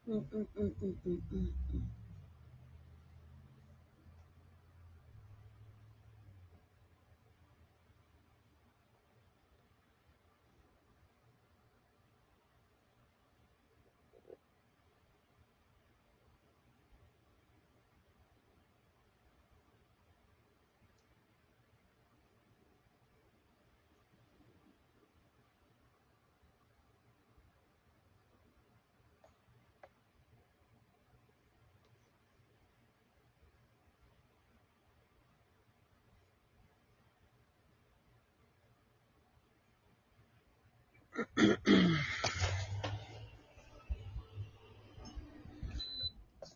Mm, mm, mm, mm, mm, mm, mm.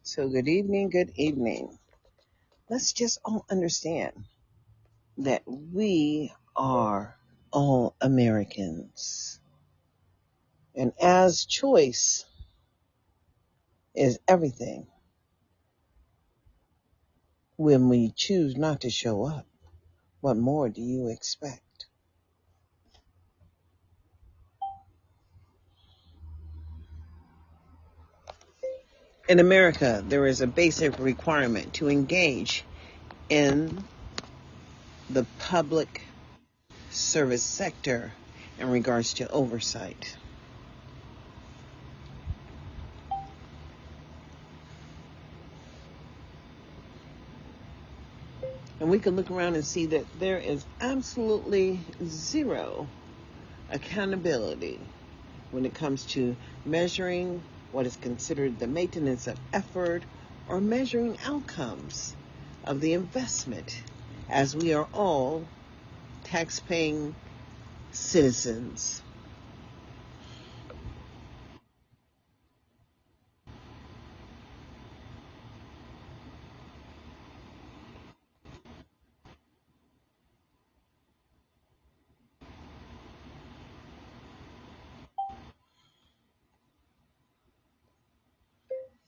So, good evening, good evening. Let's just all understand that we are all Americans. And as choice is everything, when we choose not to show up, what more do you expect? In America, there is a basic requirement to engage in the public service sector in regards to oversight. And we can look around and see that there is absolutely zero accountability when it comes to measuring what is considered the maintenance of effort or measuring outcomes of the investment, as we are all tax-paying citizens.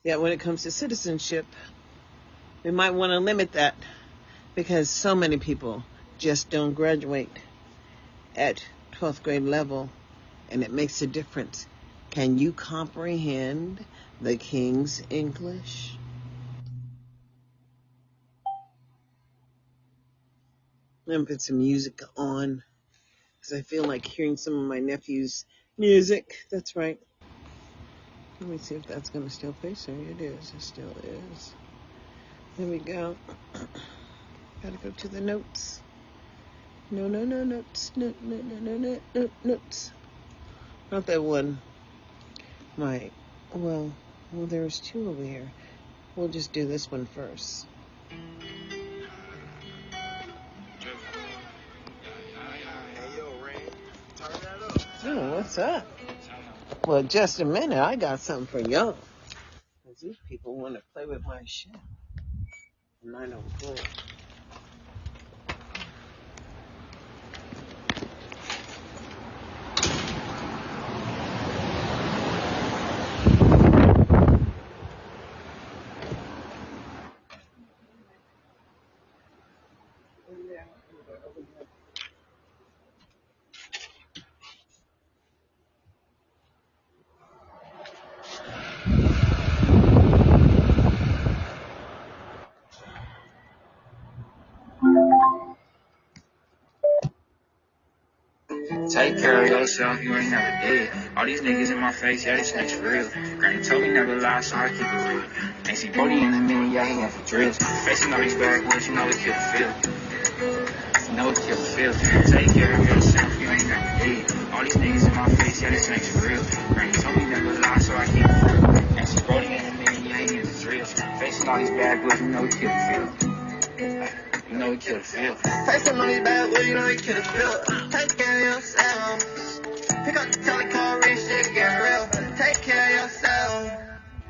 Yet when it comes to citizenship, we might want to limit that because so many people just don't graduate at 12th grade level, and it makes a difference. Can you comprehend the King's English? I'm gonna put some music on because I feel like hearing some of my nephew's music. That's right. Let me see if that's gonna still play. So it is. It still is. There we go. Gotta go to the notes. No notes. No notes. Not that one. Well, there's two over here. We'll just do this one first. Oh, what's up? Well, just a minute. I got something for y'all. Because these people want to play with my shit. And I don't care. Take care of yourself, you ain't never dead. All these niggas in my face, yeah, this next real. Granny told me never lie, so I keep it real. Ain't see Brody in the minute, yeah, he went for drills. Facing all these backwoods, you know it kill the feel. You know it kill the feel. Take care of yourself, you ain't never dead. All these niggas in my face, yeah, this next real. Granny told me never lie, so I keep it real. Ain't see Brody in the minute, yeah, he went for drills. Facing all these backwoods, you know it kill the feel. You know it kill the feel. Facing all these backwoods, you know it kill the feel. Take care of yourself. Pick up the telephone, real shit, get real. Take care of yourself.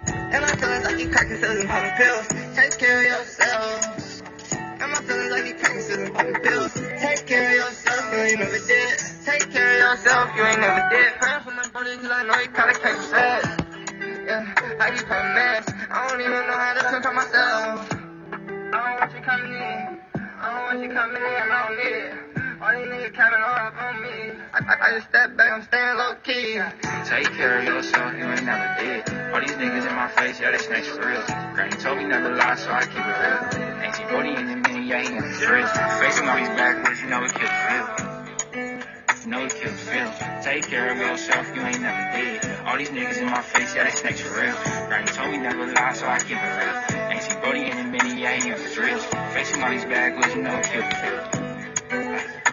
And my feelings like you cracking pills and popping pills. Take care of yourself. And my feelings like you cracking pills and popping pills. Take care of yourself, you ain't never did. Take care of yourself, you ain't never did. Praying for my brother, cause I know he kinda came sad. Yeah, I keep playing mess. I don't even know how to control myself. I don't want you coming in. I don't want you coming in, I don't need it. All these niggas counting all up on me. I just step back, I'm staying low key. Take care of yourself, you ain't never did. All these niggas in my my face, yeah, they snakes for real. Granny told me never lie, so I keep it real. Ain't see Brody in the minute, yeah, he in the drills. Facing all these backwards, you know it kill the feel. You know it kill the feel. Take care of yourself, you ain't never did. All these niggas in my face, yeah, they snakes for real. Granny told me never lie, so I keep it real. Ain't see Brody in the minute, yeah, he in the drills. Facing all these backwards, you know it kill the feel.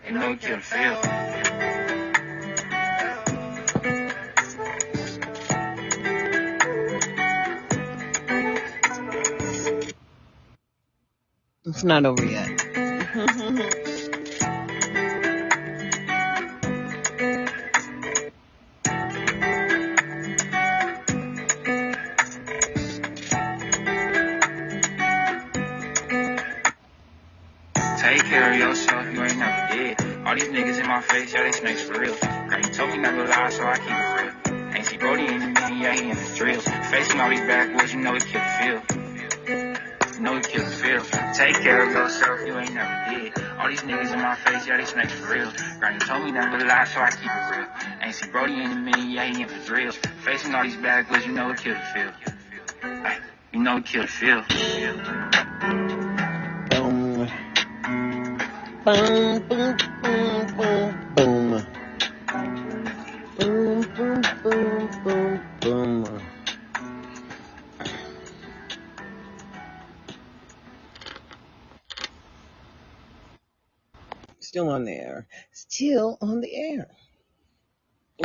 You know it kill the feel. It's not over yet. Take care of yourself, you ain't never did. All these niggas in my face, yeah, they snakes for real. Granny told me never lie, so I keep it real. Ain't see Brody in the minute, yeah, he in the drills. Facing all these backwoods, you know it kill the feel. You know it kill the feel. Take care of yourself, you ain't never did. All these niggas in my face, yeah, they snakes for real. Granny told me never lie, so I keep it real. Ain't see Brody in the minute, yeah, he in the drills. Facing all these backwoods, you know it kill the feel. You know it kill the feel. Boom, boom, boom, boom, boom. Boom, boom, boom, boom, boom. Still on the air. Still on the air.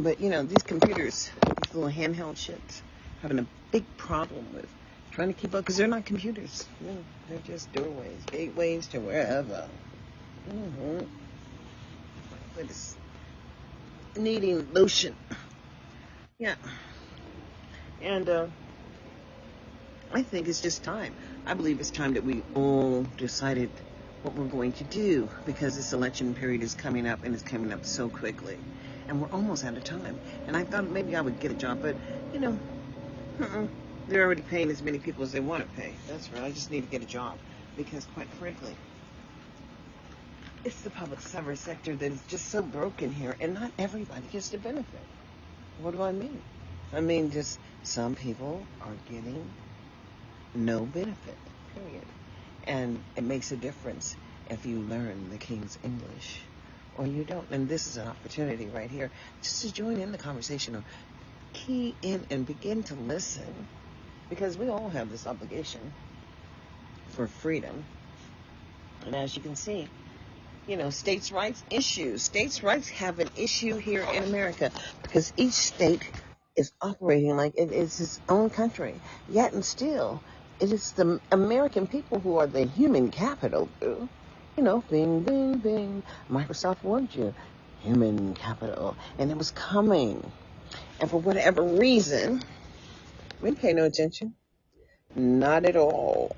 But, you know, these computers, these little handheld shits, having a big problem with trying to keep up, because they're not computers. No, they're just doorways, gateways to wherever. But it's needing lotion. Yeah. And I think it's just time. I believe it's time that we all decided what we're going to do, because this election period is coming up, and it's coming up so quickly. And we're almost out of time. And I thought maybe I would get a job, but, you know, they're already paying as many people as they want to pay. That's right. I just need to get a job, because, quite frankly, it's the public service sector that is just so broken here, and not everybody gets to benefit. What do I mean? I mean, just some people are getting no benefit, period. And it makes a difference if you learn the King's English or you don't. And this is an opportunity right here just to join in the conversation, or key in and begin to listen, because we all have this obligation for freedom. And as you can see, you know, states' rights issues. States' rights have an issue here in America, because each state is operating like it is its own country. Yet and still, it is the American people who are the human capital, boo. You know, bing, bing, bing. Microsoft warned you. Human capital. And it was coming. And for whatever reason, we didn't pay no attention. Not at all.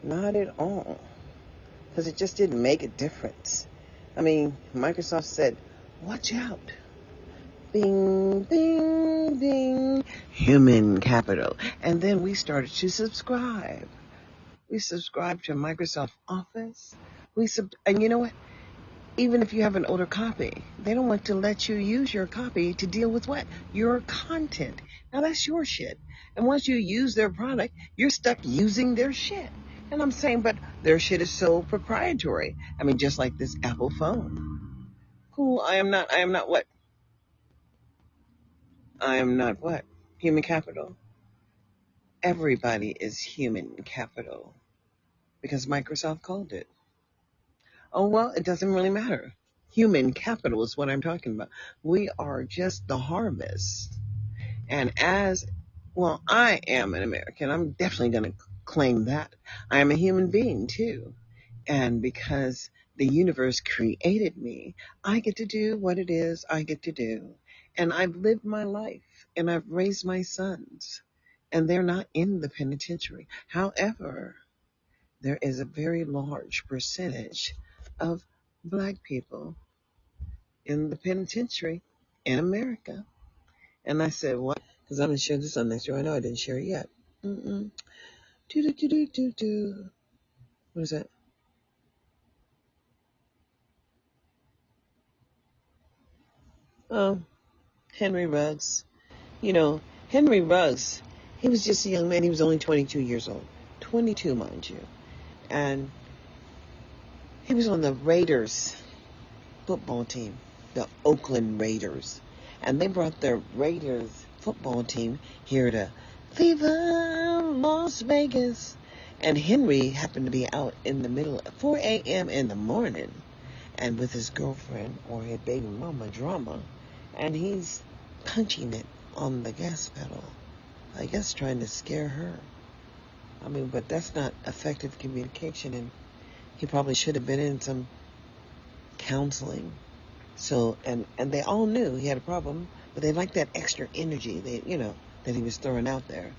Not at all. Because it just didn't make a difference. I mean, Microsoft said, watch out. Bing, bing, bing. Human capital. And then we started to subscribe. We subscribed to Microsoft Office. And you know what? Even if you have an older copy, they don't want to let you use your copy to deal with what? Your content. Now that's your shit. And once you use their product, you're stuck using their shit. And I'm saying, but their shit is so proprietary. I mean, just like this Apple phone. Cool, I am not what? I am not what? Human capital. Everybody is human capital, because Microsoft called it. Oh, well, it doesn't really matter. Human capital is what I'm talking about. We are just the harvest. And well, I am an American. I'm definitely going to claim that. I am a human being too. And because the universe created me, I get to do what it is I get to do. And I've lived my life, and I've raised my sons, and they're not in the penitentiary. However, there is a very large percentage of black people in the penitentiary in America. And I said, what? Because I'm going to share this on next year. I know I didn't share it yet. Do, do, do, do, do, do. What is that? Oh, Henry Ruggs. You know, Henry Ruggs He was just a young man. He was only 22 years old. 22, mind you. And he was on the Raiders football team, the Oakland Raiders. And they brought their Raiders football team here to Viva Las Vegas. And Henry happened to be out in the middle at 4 a.m. in the morning and with his girlfriend or his baby mama drama. And he's punching it on the gas pedal. I guess trying to scare her. I mean, but that's not effective communication, and he probably should have been in some counseling. So, and they all knew he had a problem, but they liked that extra energy, that he was throwing out there.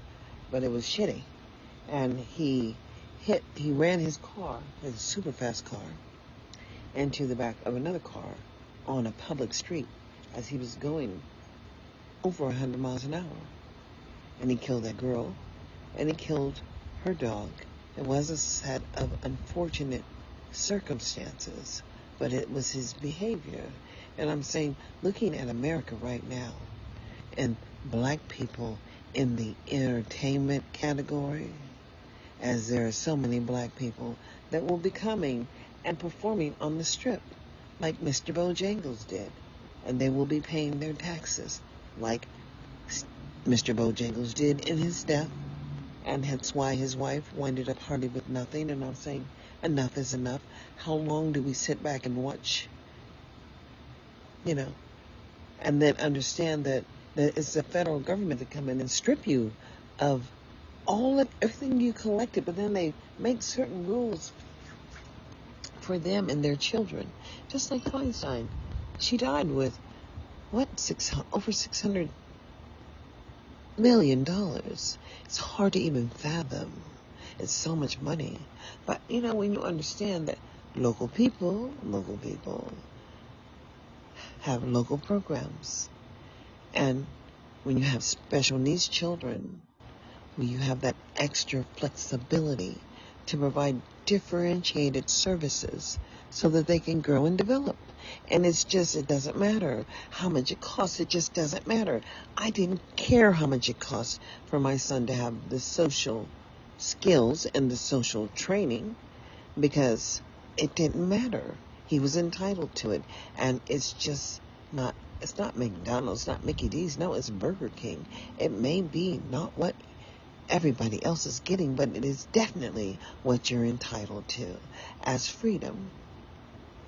But it was shitty. And he ran his car, his super fast car, into the back of another car on a public street as he was going over 100 miles an hour. And he killed that girl, and he killed her dog. It was a set of unfortunate circumstances, but it was his behavior. And I'm saying, looking at America right now, and black people in the entertainment category, as there are so many black people that will be coming and performing on the strip, like Mr. Bojangles did, and they will be paying their taxes, like Mr. Bojangles did in his death, and that's why his wife winded up hardly with nothing. And I'm saying, enough is enough. How long do we sit back and watch, and then understand that it's the federal government that come in and strip you of everything you collected, but then they make certain rules for them and their children. Just like Feinstein. She died with, over $600 million. It's hard to even fathom. It's so much money. But, when you understand that local people have local programs. And when you have special needs children, when you have that extra flexibility to provide differentiated services so that they can grow and develop. And it doesn't matter how much it costs. It just doesn't matter. I didn't care how much it cost for my son to have the social skills and the social training, because it didn't matter. He was entitled to it. And it's not McDonald's, not Mickey D's. No, it's Burger King. It may be not what everybody else is getting, but it is definitely what you're entitled to, as freedom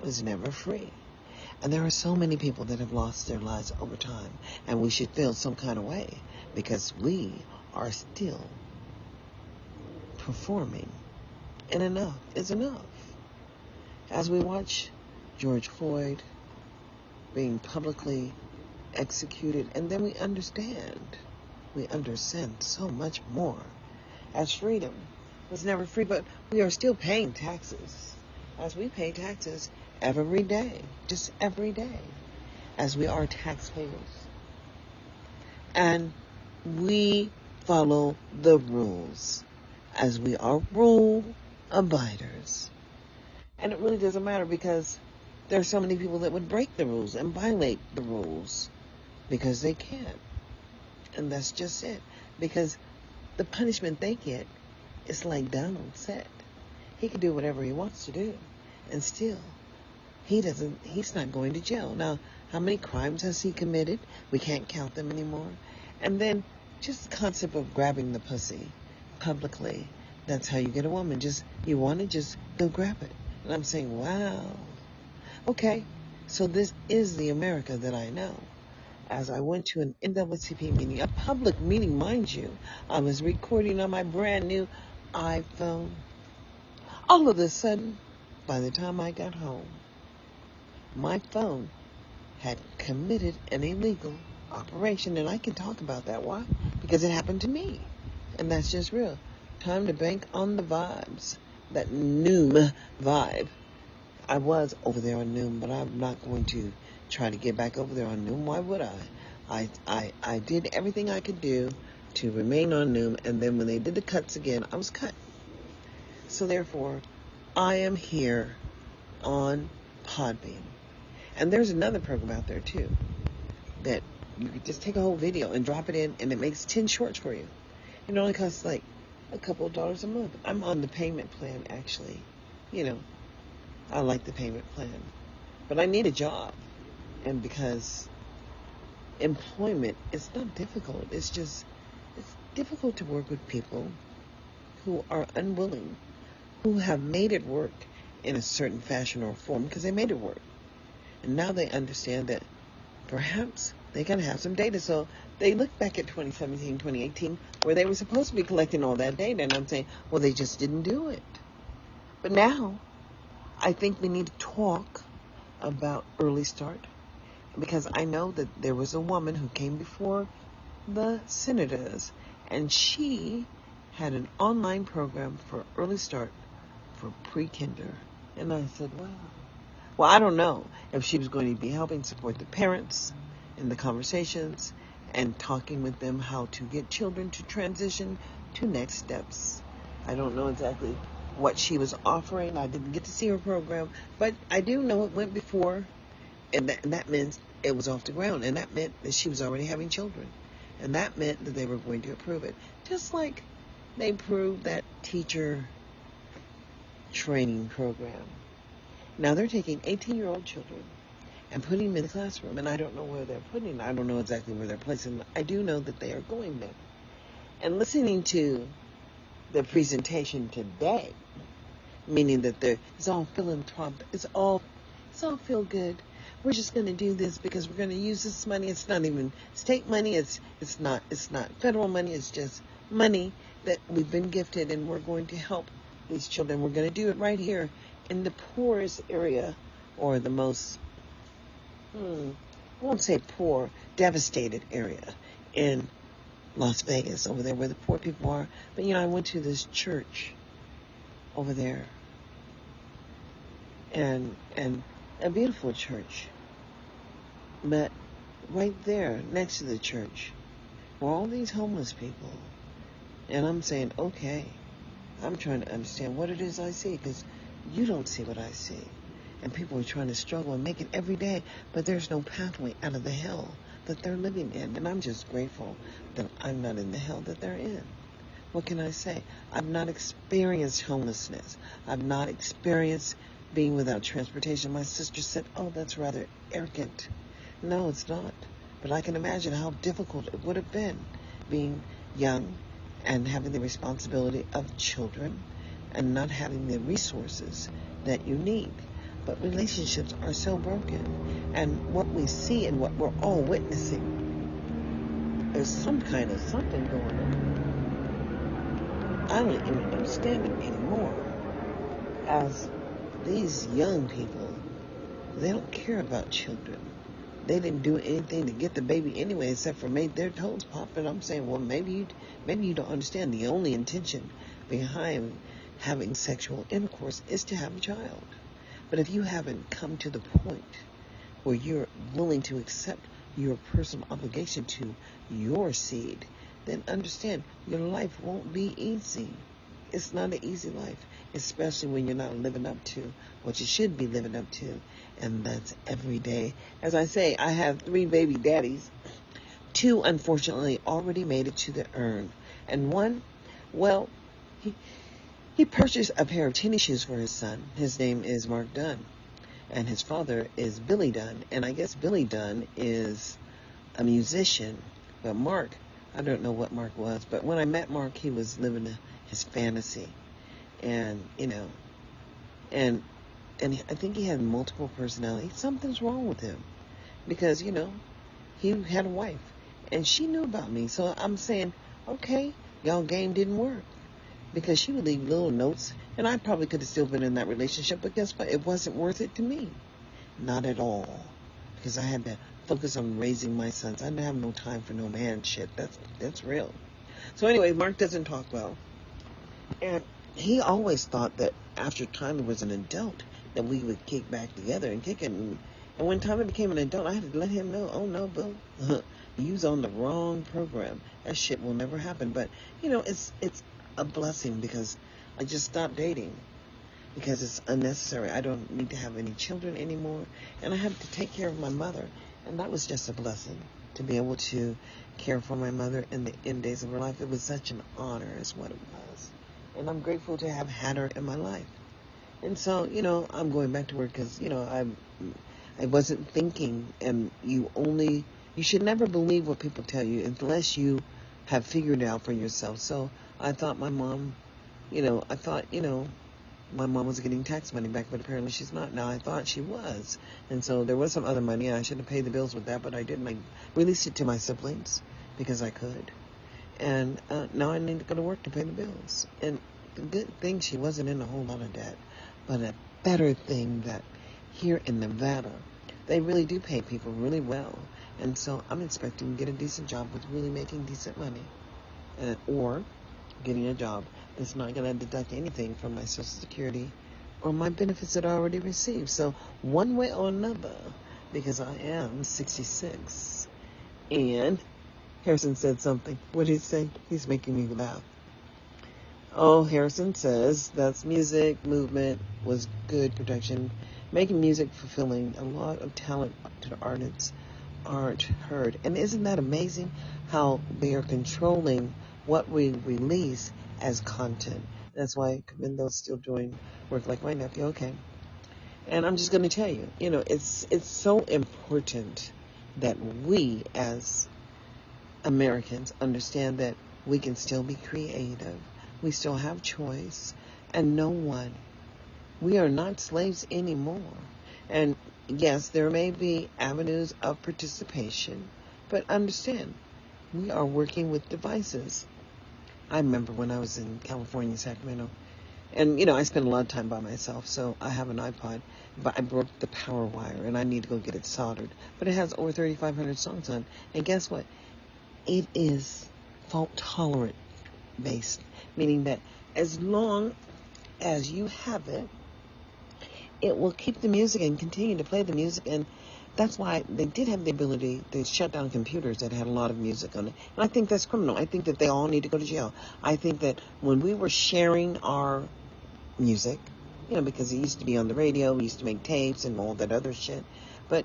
was never free. And there are so many people that have lost their lives over time, and we should feel some kind of way, because we are still performing, and enough is enough. As we watch George Floyd being publicly executed, and then we understand so much more, as freedom was never free, but we are still paying taxes, as we pay taxes every day, just every day, as we are taxpayers. And we follow the rules, as we are rule abiders. And it really doesn't matter, because there are so many people that would break the rules and violate the rules because they can. And that's just it. Because the punishment they get is like Donald said. He can do whatever he wants to do, and still he's not going to jail. Now, how many crimes has he committed? We can't count them anymore. And then just the concept of grabbing the pussy publicly. That's how you get a woman. You want to just go grab it. And I'm saying, wow. Okay, so this is the America that I know. As I went to an NAACP meeting, a public meeting, mind you, I was recording on my brand new iPhone. All of a sudden, by the time I got home, my phone had committed an illegal operation, and I can talk about that. Why? Because it happened to me, and that's just real. Time to bank on the vibes, that Noom vibe. I was over there on Noom, but I'm not going to try to get back over there on Noom. Why would I? I did everything I could do to remain on Noom, and then when they did the cuts again, I was cut. So therefore, I am here on Podbean. And there's another program out there too, that you could just take a whole video and drop it in, and it makes 10 shorts for you. It only costs like a couple of dollars a month. I'm on the payment plan, actually. You know, I like the payment plan. But I need a job. And because employment is not difficult, it's difficult to work with people who are unwilling, who have made it work in a certain fashion or form because they made it work. And now they understand that perhaps they can have some data. So they look back at 2017, 2018, where they were supposed to be collecting all that data. And I'm saying, well, they just didn't do it. But now I think we need to talk about early start, because I know that there was a woman who came before the senators, and she had an online program for early start for pre-kinder. And I said, wow. Well, I don't know if she was going to be helping support the parents in the conversations and talking with them how to get children to transition to next steps. I don't know exactly what she was offering. I didn't get to see her program, but I do know it went before, and that meant it was off the ground, and that meant that she was already having children, and that meant that they were going to approve it, just like they approved that teacher training program. Now they're taking 18-year-old children and putting them in the classroom, and I don't know where they're putting them. I don't know exactly where they're placing them. I do know that they are going there. And listening to the presentation today, meaning that it's all philanthropic, it's all feel good. We're just going to do this because we're going to use this money. It's not even state money. It's not federal money. It's just money that we've been gifted, and we're going to help these children. We're going to do it right here in the poorest area, or the most, I won't say poor, devastated area in Las Vegas, over there where the poor people are. But I went to this church over there, and a beautiful church. But right there next to the church were all these homeless people. And I'm saying, okay, I'm trying to understand what it is I see, because you don't see what I see. And people are trying to struggle and make it every day, but there's no pathway out of the hell that they're living in. And I'm just grateful that I'm not in the hell that they're in. What can I say? I've not experienced homelessness. I've not experienced being without transportation. My sister said, oh, that's rather arrogant. No, it's not. But I can imagine how difficult it would have been being young and having the responsibility of children and not having the resources that you need. But relationships are so broken. And what we see and what we're all witnessing is some kind of something going on. I don't even understand it anymore. As these young people, they don't care about children. They didn't do anything to get the baby anyway, except for made their toes pop. And I'm saying, well, maybe you don't understand. The only intention behind having sexual intercourse is to have a child. But if you haven't come to the point where you're willing to accept your personal obligation to your seed, then understand your life won't be easy. It's not an easy life, especially when you're not living up to what you should be living up to, and that's every day. As I say, I have 3 baby daddies. 2, unfortunately, already made it to the urn, and one, well, he purchased a pair of tennis shoes for his son. His name is Mark Dunn, and his father is Billy Dunn, and I guess Billy Dunn is a musician, but Mark, I don't know what Mark was, but when I met Mark, he was living his fantasy, and and I think he had multiple personalities. Something's wrong with him, because he had a wife, and she knew about me. So I'm saying, okay, y'all game didn't work, because she would leave little notes, and I probably could have still been in that relationship. But guess what? It wasn't worth it to me, not at all, because I had to focus on raising my sons. I didn't have no time for no man shit. That's real. So anyway, Mark doesn't talk well. And he always thought that after Tommy was an adult, that we would kick back together and kick it. And when Tommy became an adult, I had to let him know, oh no, Bill, you was on the wrong program. That shit will never happen. But, it's a blessing, because I just stopped dating, because it's unnecessary. I don't need to have any children anymore. And I have to take care of my mother. And that was just a blessing. to be able to care for my mother in the end days of her life. It was such an honor is what it was. And I'm grateful to have had her in my life. And so, I'm going back to work because, I wasn't thinking, and you should never believe what people tell you unless you have figured it out for yourself. So I thought my mom, my mom was getting tax money back, but apparently she's not now. I thought she was. And so there was some other money. I should have paid the bills with that, but I didn't. I released it to my siblings because I could. And now I need to go to work to pay the bills. And the good thing, she wasn't in a whole lot of debt. But a better thing that here in Nevada, they really do pay people really well. And so I'm expecting to get a decent job with really making decent money. Or getting a job that's not going to deduct anything from my Social Security or my benefits that I already received. So one way or another, because I am 66. And Harrison said something. What did he say? He's making me laugh. Oh, Harrison says that's music, movement was good production, making music fulfilling. A lot of talented artists aren't heard. And isn't that amazing how they are controlling what we release as content? That's why Kamindo's still doing work like my nephew. Okay. And I'm just going to tell you, it's so important that we as Americans understand that we can still be creative. We still have choice. And we are not slaves anymore. And yes, there may be avenues of participation, but understand, we are working with devices. I remember when I was in California, Sacramento, and, I spent a lot of time by myself, so I have an iPod, but I broke the power wire, and I need to go get it soldered. But it has over 3,500 songs on, and guess what? It is fault-tolerant based, meaning that as long as you have it, it will keep the music and continue to play the music. And that's why they did have the ability to shut down computers that had a lot of music on it. And I think that's criminal. I think that they all need to go to jail. I think that when we were sharing our music, because it used to be on the radio, we used to make tapes and all that other shit. But,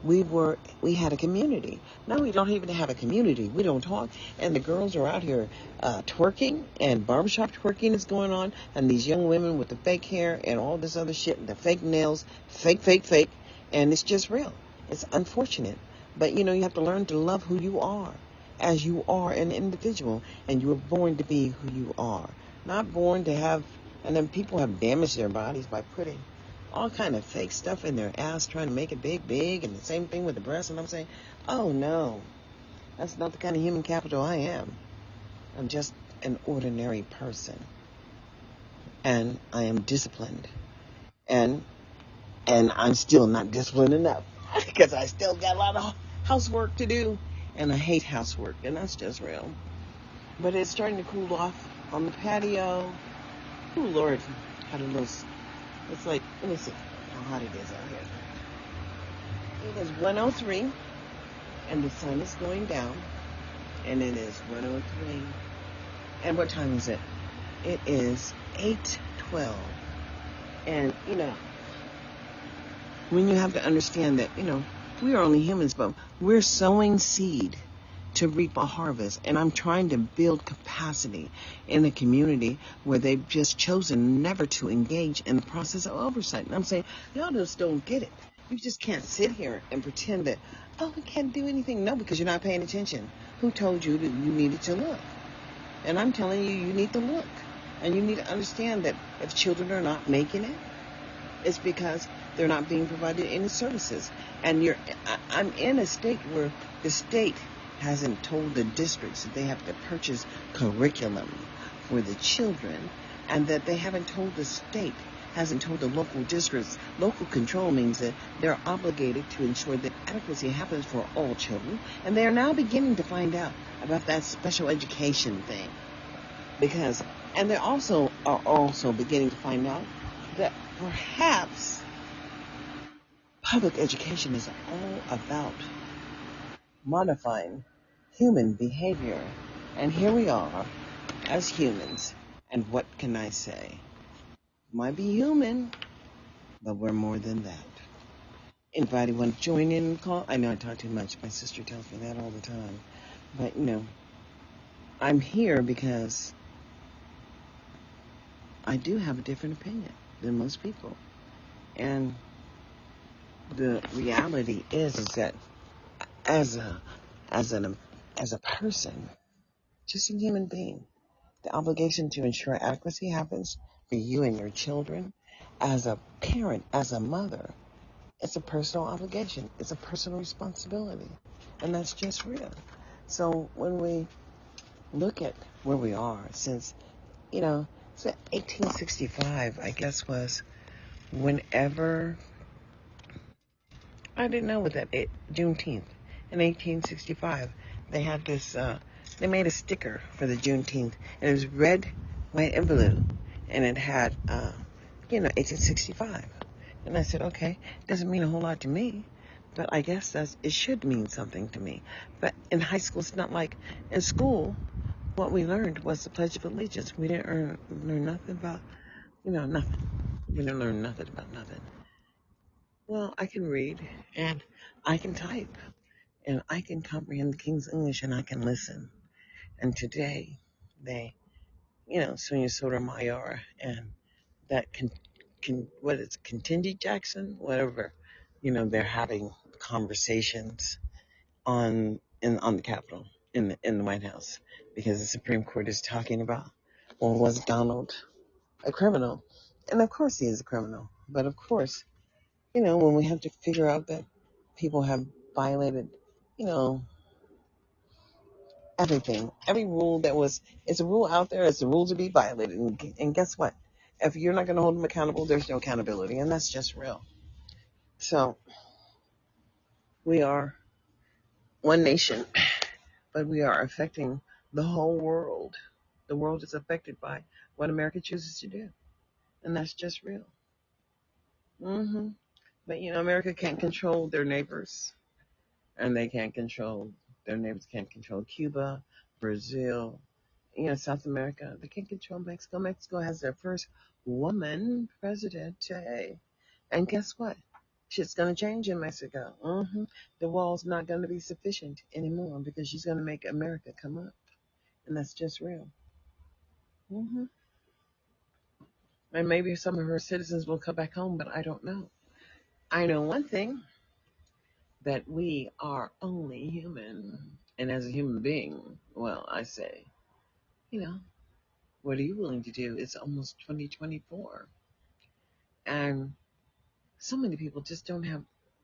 we had a community. Now we don't even have a community. We don't talk. And the girls are out here twerking, and barbershop twerking is going on. And these young women with the fake hair and all this other shit, and the fake nails, fake. And it's just real. It's unfortunate. But, you have to learn to love who you are, as you are an individual. And you were born to be who you are. Not born to have, and then people have damaged their bodies by putting all kind of fake stuff in their ass, trying to make it big, and the same thing with the breasts. And I'm saying, oh no, that's not the kind of human capital I am. I'm just an ordinary person, and I am disciplined, and I'm still not disciplined enough because I still got a lot of housework to do, and I hate housework, and that's just real. But it's starting to cool off on the patio. Oh Lord, how do those? It's like, let me see how hot it is out here. It is 103, and the sun is going down, and it is 103. And what time is it? It is 8:12. And, when you have to understand that, we are only humans, but we're sowing seed to reap a harvest. And I'm trying to build capacity in a community where they've just chosen never to engage in the process of oversight. And I'm saying, y'all just don't get it. You just can't sit here and pretend that, we can't do anything. No, because you're not paying attention. Who told you that you needed to look? And I'm telling you, you need to look. And you need to understand that if children are not making it, it's because they're not being provided any services. And I'm in a state where the state hasn't told the districts that they have to purchase curriculum for the children, and that they haven't told the state, hasn't told the local districts. Local control means that they're obligated to ensure that adequacy happens for all children, and they are now beginning to find out about that special education thing. And they are also beginning to find out that perhaps public education is all about modifying human behavior. And here we are as humans. And what can I say? Might be human, but we're more than that. Anybody want to join in and call? I know I talk too much. My sister tells me that all the time. But, I'm here because I do have a different opinion than most people. And the reality is that as a as an as a person, just a human being, the obligation to ensure adequacy happens for you and your children. As a parent, as a mother, it's a personal obligation. It's a personal responsibility. And that's just real. So when we look at where we are since, so 1865, I guess, was whenever, I didn't know what Juneteenth, in 1865, they had this, they made a sticker for the Juneteenth, and it was red, white, and blue, and it had, 1865. And I said, okay, it doesn't mean a whole lot to me, but I guess it should mean something to me. But in high school, it's not like in school. What we learned was the Pledge of Allegiance. We didn't learn nothing about, nothing. We didn't learn nothing about nothing. Well, I can read and I can type and I can comprehend the King's English and I can listen. And today, they, Sonia Sotomayor and that what is Contingy Jackson, whatever, they're having conversations on the Capitol in the White House because the Supreme Court is talking about, well, was Donald a criminal? And of course he is a criminal. But of course, when we have to figure out that people have violated, you know, everything, every rule it's a rule out there, it's a rule to be violated. And guess what? If you're not going to hold them accountable, there's no accountability. And that's just real. So we are one nation, but we are affecting the whole world. The world is affected by what America chooses to do. And that's just real. hmm But, America can't control their neighbors. And they can't control, their neighbors can't control Cuba, Brazil, South America. They can't control Mexico. Mexico has their first woman president today. And guess what? Shit's going to change in Mexico. The wall's not going to be sufficient anymore because she's going to make America come up. And that's just real. hmm And maybe some of her citizens will come back home, but I don't know. I know one thing, that we are only human. And as a human being, well, I say, you know, what are you willing to do? It's almost 2024. And so many people just don't have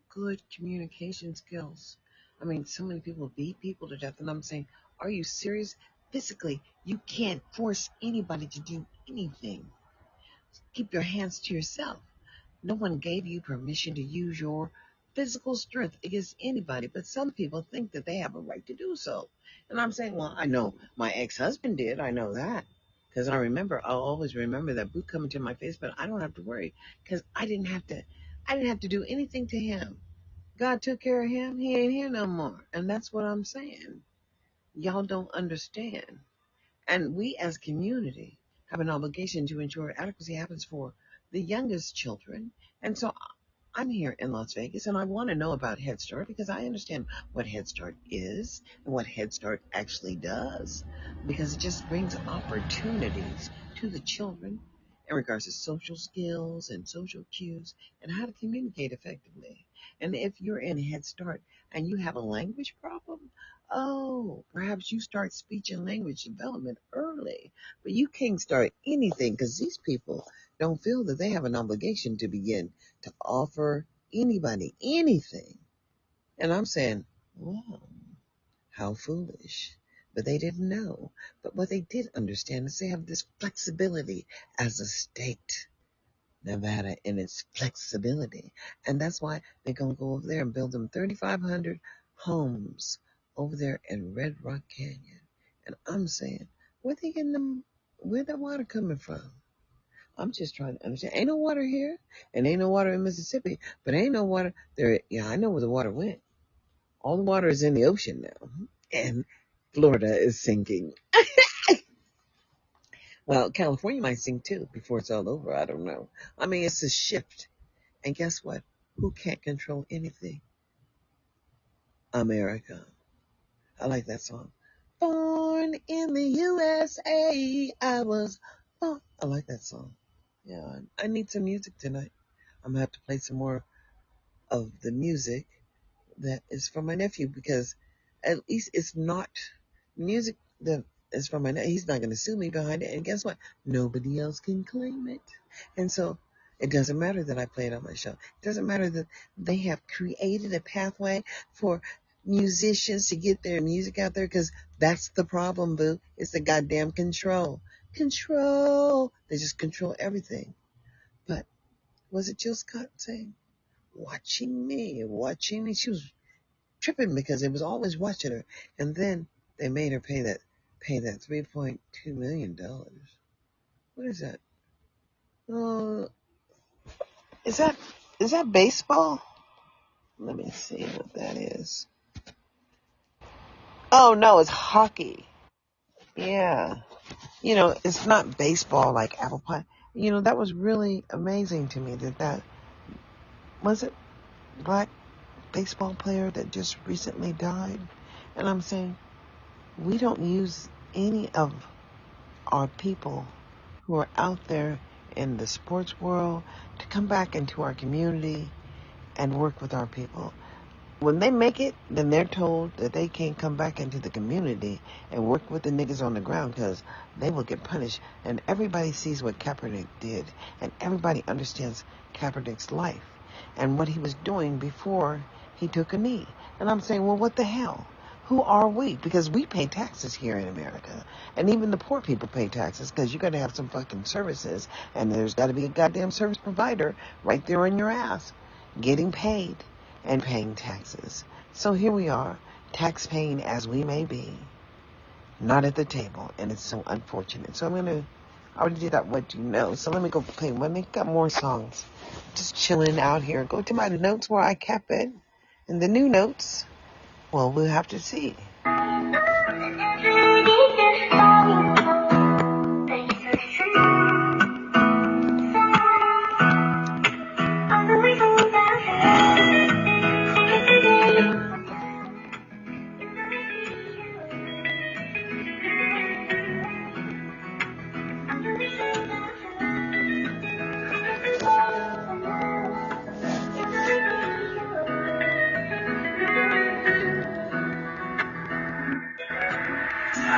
good communication skills. I mean, so many people beat people to death. And I'm saying, are you serious? Physically, you can't force anybody to do anything. Keep your hands to yourself. No one gave you permission to use your physical strength against anybody, but some people think that they have a right to do so. And I'm saying, well, I know my ex-husband did. I know that. Because I'll always remember that boot coming to my face, but I don't have to worry because I didn't have to do anything to him. God took care of him. He ain't here no more. And that's what I'm saying. Y'all don't understand. And we as community have an obligation to ensure adequacy happens for the youngest children. And so I'm here in Las Vegas and I want to know about Head Start because I understand what Head Start is and what Head Start actually does because it just brings opportunities to the children in regards to social skills and social cues and how to communicate effectively. And if you're in Head Start and you have a language problem, oh, perhaps you start speech and language development early, but you can't start anything because these people don't feel that they have an obligation to begin to offer anybody anything. And I'm saying, wow, how foolish. But they didn't know. But what they did understand is they have this flexibility as a state, Nevada, in its flexibility. And that's why they're going to go over there and build them 3,500 homes over there in Red Rock Canyon. And I'm saying, where they getting them, where the water coming from? I'm just trying to understand. Ain't no water here, and ain't no water in Mississippi, but ain't no water there. Yeah, I know where the water went. All the water is in the ocean now, and Florida is sinking. Well, California might sink too before it's all over. I don't know. I mean, it's a shift. And guess what? Who can't control anything? America. I like that song. Born in the USA, I was born. I like that song. Yeah, I need some music tonight. I'm gonna have to play some more of the music that is from my nephew, because at least it's not music that is from my nephew. He's not going to sue me behind it. And guess what? Nobody else can claim it. And so it doesn't matter that I play it on my show. It doesn't matter that they have created a pathway for musicians to get their music out there, because that's the problem, boo. It's the goddamn control. Control. They just control everything. But was it Jill Scott saying, watching me, watching me? She was tripping because it was always watching her. And then they made her pay that $3.2 million. What is that? Oh, is that baseball? Let me see what that is. Oh no, it's hockey. Yeah. It's not baseball like apple pie. That was really amazing to me that was it black baseball player that just recently died. And I'm saying, we don't use any of our people who are out there in the sports world to come back into our community and work with our people. When they make it, then they're told that they can't come back into the community and work with the niggas on the ground, because they will get punished. And everybody sees what Kaepernick did, and everybody understands Kaepernick's life and what he was doing before he took a knee. And I'm saying, well, what the hell? Who are we? Because we pay taxes here in America. And even the poor people pay taxes, because you got to have some fucking services. And there's got to be a goddamn service provider right there on your ass, getting paid and paying taxes. So here we are, tax paying as we may be, not at the table. And it's so unfortunate. So I already did that what you know. So let me go play. Let me got more songs. Just chilling out here. Go to my notes where I kept it. And the new notes, well, we'll have to see.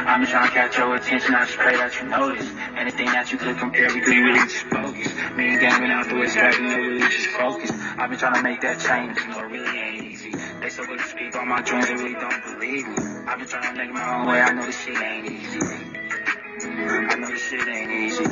I'm just trying to catch your attention, I just pray that you notice. Anything that you could compare, we could really just focus. Me and gaming out the way, scrapping, no really just focus. I've been trying to make that change, it really ain't easy. They so good to speak on my dreams, they really don't believe me. I've been trying to make my own way, I know this shit ain't easy. I know this shit ain't easy.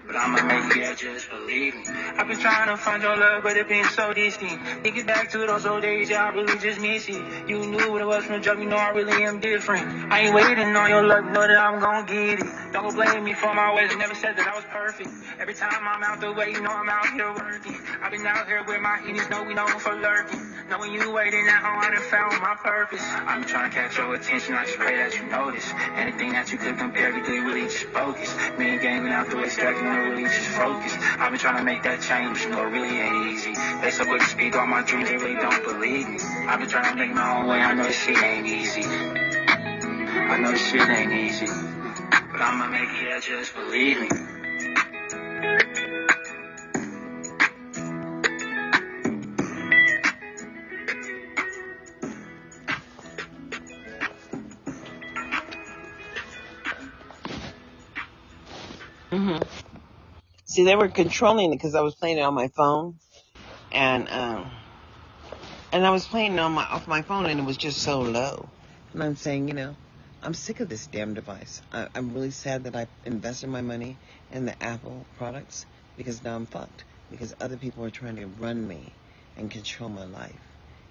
But I'ma make it, yeah, just believe me. I've been trying to find your love, but it been so distant. Thinking back to those old days, yeah, I really just miss it. You knew what it was from the jump, you know I really am different. I ain't waiting on your love, know that I'm gon' get it. Don't go blame me for my ways, never said that I was perfect. Every time I'm out the way, you know I'm out here working. I've been out here with my enemies, know we known for lurking. Knowing you waiting at home, I done found my purpose. I'm trying to catch your attention, I just pray that you notice. Anything that you could compare, we could really just focus. Me and gaming out the way, stacking, no really just focus. I've been trying to make that change, you know it really ain't easy. They so good to speak on my dreams, they really don't believe me. I've been trying to make my own way, I know this shit ain't easy. I know this shit ain't easy. But I'ma make it, yeah, just believe me. See, they were controlling it because I was playing it on my phone, and I was playing it off my phone, and it was just so low. And I'm saying, I'm sick of this damn device. I'm really sad that I invested my money in the Apple products, because now I'm fucked, because other people are trying to run me and control my life,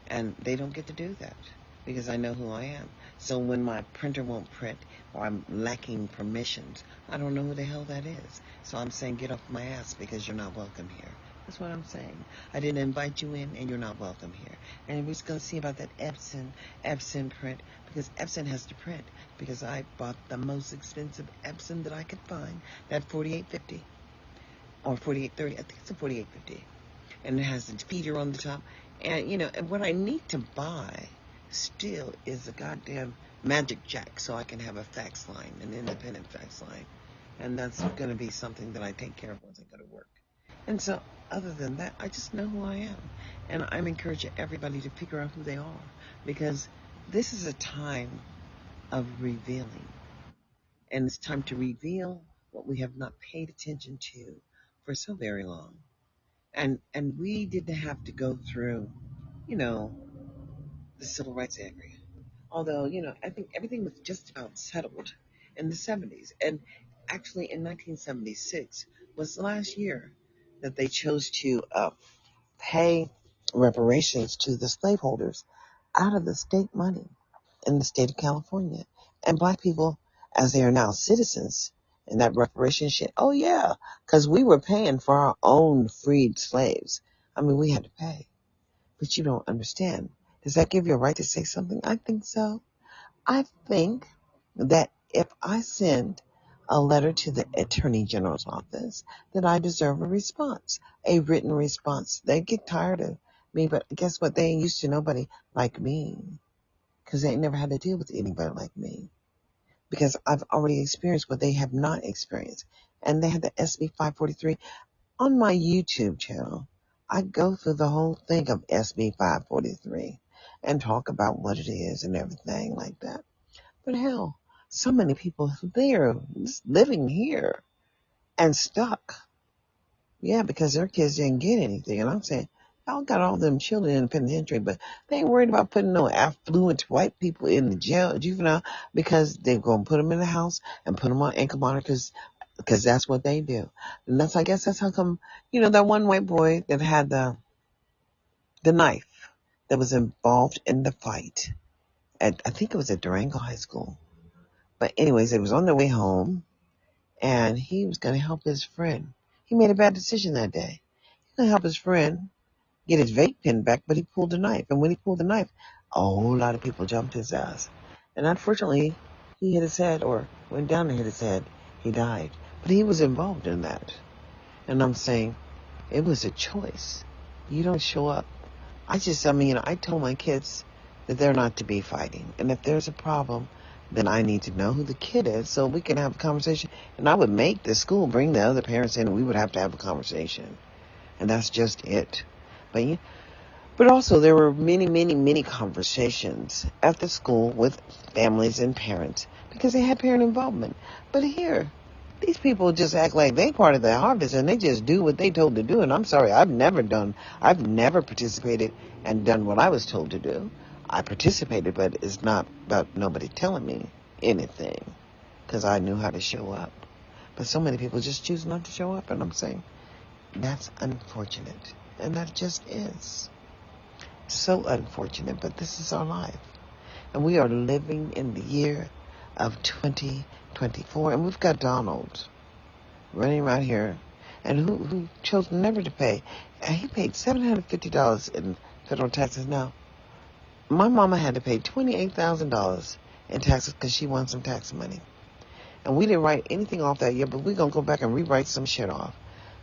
and they don't get to do that, because I know who I am. So when my printer won't print, or I'm lacking permissions, I don't know who the hell that is. So I'm saying, get off my ass, because you're not welcome here. That's what I'm saying. I didn't invite you in, and you're not welcome here. And we're just going to see about that Epson print, because Epson has to print, because I bought the most expensive Epson that I could find, that 4850 or 4830. I think it's a 4850. and it has the feeder on the top. And, and what I need to buy still is a goddamn magic jack so I can have a fax line, an independent fax line. And that's going to be something that I take care of once I go to work. And so, other than that, I just know who I am. And I'm encouraging everybody to figure out who they are, because this is a time of revealing. And it's time to reveal what we have not paid attention to for so very long. And we didn't have to go through, you know, the civil rights era. Although, I think everything was just about settled in the 70s. And actually in 1976 was the last year that they chose to pay reparations to the slaveholders out of the state money in the state of California. And black people, as they are now citizens in that reparation shit, oh yeah, because we were paying for our own freed slaves. I mean, we had to pay. But you don't understand. Does that give you a right to say something? I think so. I think that if I send a letter to the Attorney General's office, that I deserve a response, a written response. They get tired of me, but guess what? They ain't used to nobody like me, because they ain't never had to deal with anybody like me, because I've already experienced what they have not experienced. And they had the SB 543 on my YouTube channel. I go through the whole thing of SB 543 and talk about what it is and everything like that. But hell, so many people there just living here and stuck. Yeah, because their kids didn't get anything. And I'm saying, y'all got all them children in the penitentiary, but they ain't worried about putting no affluent white people in the jail, juvenile, because they're going to put them in the house and put them on ankle monitors, because that's what they do. And I guess that's how come, that one white boy that had the knife that was involved in the fight at, I think it was at Durango High School. But anyways, it was on their way home, and he was going to help his friend. He made a bad decision that day. He was going to help his friend get his vape pen back, but he pulled the knife. And when he pulled the knife, a whole lot of people jumped his ass. And unfortunately, he hit his head, or went down and hit his head. He died. But he was involved in that. And I'm saying, it was a choice. You don't show up. I told my kids that they're not to be fighting. And if there's a problem, then I need to know who the kid is so we can have a conversation. And I would make the school bring the other parents in, and we would have to have a conversation. And that's just it. But also there were many, many, many conversations at the school with families and parents, because they had parent involvement. But here, these people just act like they part of the harvest, and they just do what they told to do. And I'm sorry, I've never participated and done what I was told to do. I participated, but it's not about nobody telling me anything, because I knew how to show up. But so many people just choose not to show up, and I'm saying that's unfortunate. And that just is so unfortunate, but this is our life. And we are living in the year of 2024, and we've got Donald running around here, and who chose never to pay. And he paid $750 in federal taxes. Now, my mama had to pay $28,000 in taxes because she won some tax money. And we didn't write anything off that year, but we're going to go back and rewrite some shit off,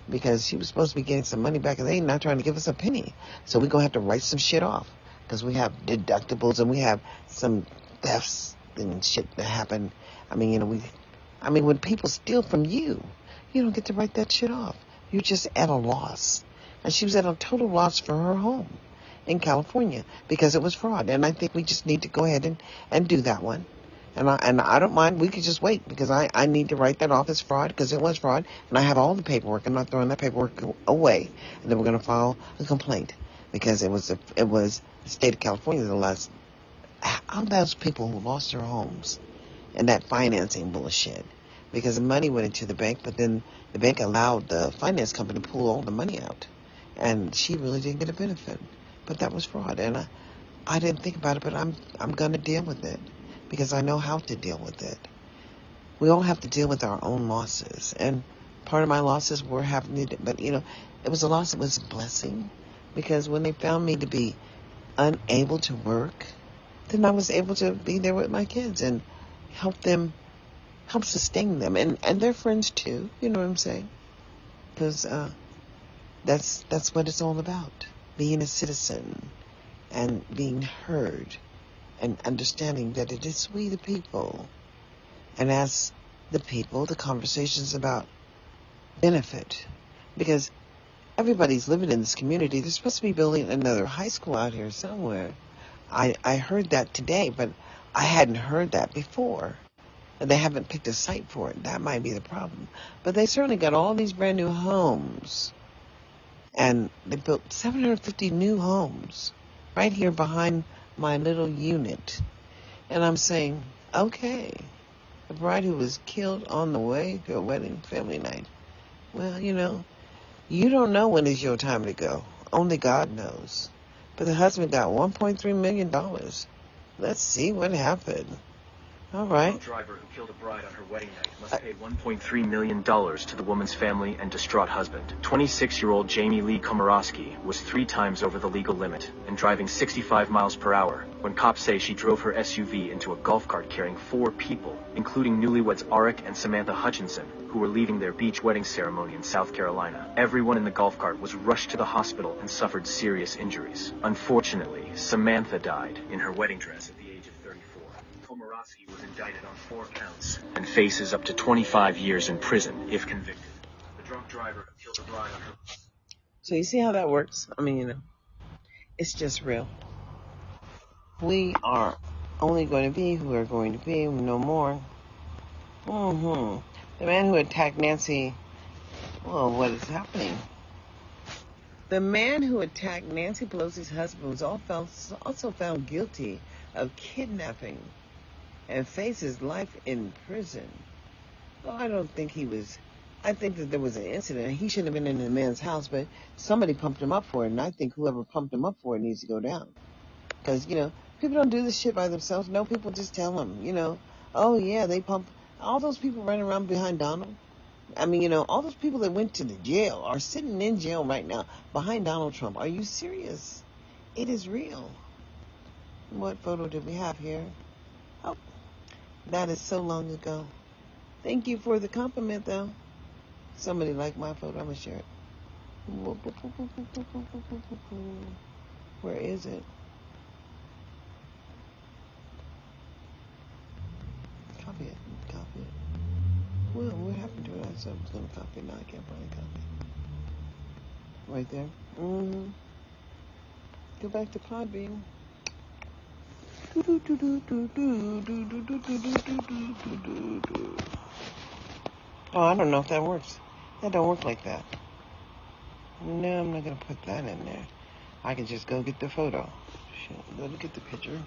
because she was supposed to be getting some money back, and they not trying to give us a penny. So we're going to have to write some shit off, because we have deductibles and we have some thefts and shit that happen. When people steal from you, you don't get to write that shit off. You're just at a loss. And she was at a total loss for her home in California because it was fraud. And I think we just need to go ahead and do that one. And I don't mind. We could just wait, because I need to write that off as fraud, because it was fraud. And I have all the paperwork. I'm not throwing that paperwork away. And then we're going to file a complaint, because it was the state of California that lost all those people who lost their homes and that financing bullshit, because the money went into the bank, but then the bank allowed the finance company to pull all the money out, and she really didn't get a benefit. But that was fraud, and I didn't think about it, but I'm going to deal with it, because I know how to deal with it. We all have to deal with our own losses, and part of my losses were having to, but it was a loss. It was a blessing, because when they found me to be unable to work, then I was able to be there with my kids and help sustain them, and their friends too. You know what I'm saying? Because That's what it's all about. Being a citizen and being heard and understanding that it is we the people. And as the people, the conversations about benefit. Because everybody's living in this community. They're supposed to be building another high school out here somewhere. I heard that today, but I hadn't heard that before. They haven't picked a site for it. That might be the problem. But they certainly got all these brand new homes. And they built 750 new homes right here behind my little unit. And I'm saying, okay, a bride who was killed on the way to a wedding family night. Well, you don't know when is your time to go. Only God knows. But the husband got $1.3 million. Let's see what happened. All right. The driver who killed a bride on her wedding night must pay $1.3 million to the woman's family and distraught husband. 26-year-old Jamie Lee Komorowski was 3 times over the legal limit and driving 65 miles per hour when cops say she drove her SUV into a golf cart carrying 4 people, including newlyweds Arik and Samantha Hutchinson, who were leaving their beach wedding ceremony in South Carolina. Everyone in the golf cart was rushed to the hospital and suffered serious injuries. Unfortunately, Samantha died in her wedding dress at the age of 34. Komorowski was indicted on 4 counts and faces up to 25 years in prison if convicted. The drunk driver who killed a bride on her... So you see how that works? I mean, it's just real. We are only going to be who we're going to be, no more. The man who attacked Nancy, well, what is happening? The man who attacked Nancy Pelosi's husband was also found guilty of kidnapping and faces life in prison. Well, I don't think he was. I think that there was an incident. He shouldn't have been in the man's house, but somebody pumped him up for it, and I think whoever pumped him up for it needs to go down. Because, people don't do this shit by themselves. No, people just tell them, oh, yeah, they pump. All those people running around behind Donald. I mean, all those people that went to the jail are sitting in jail right now behind Donald Trump. Are you serious? It is real. What photo do we have here? Oh, that is so long ago. Thank you for the compliment, though. Somebody liked my photo. I'm going to share it. Where is it? Copy it. Copy it. Well, what happened to it? I said I was going to copy it. Now I can't find a copy. Right there. Go back to Podbean. Oh, I don't know if that works. That don't work like that. No, I'm not going to put that in there. I can just go get the photo. Go to get the picture.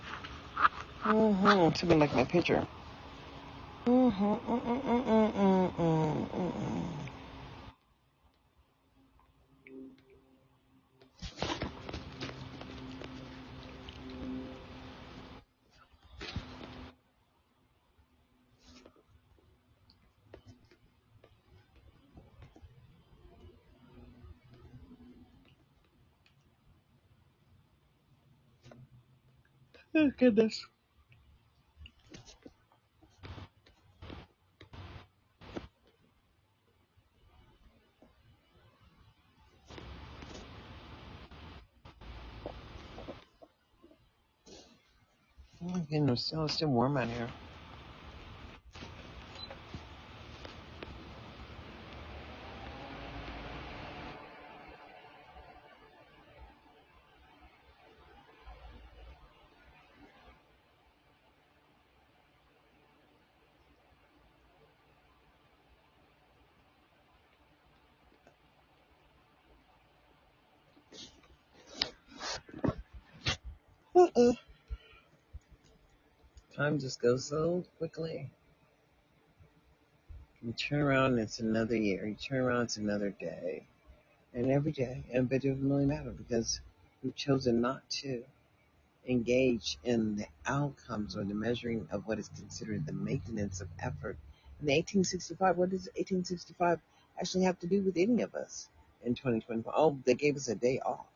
Something like my picture. Oh, goodness. Oh, goodness. It's still warm out here. Time just goes so quickly. You turn around and it's another year. You turn around, it's another day. And every day. But it doesn't really matter because we've chosen not to engage in the outcomes or the measuring of what is considered the maintenance of effort. In the 1865, what does 1865 actually have to do with any of us in 2025? Oh, they gave us a day off.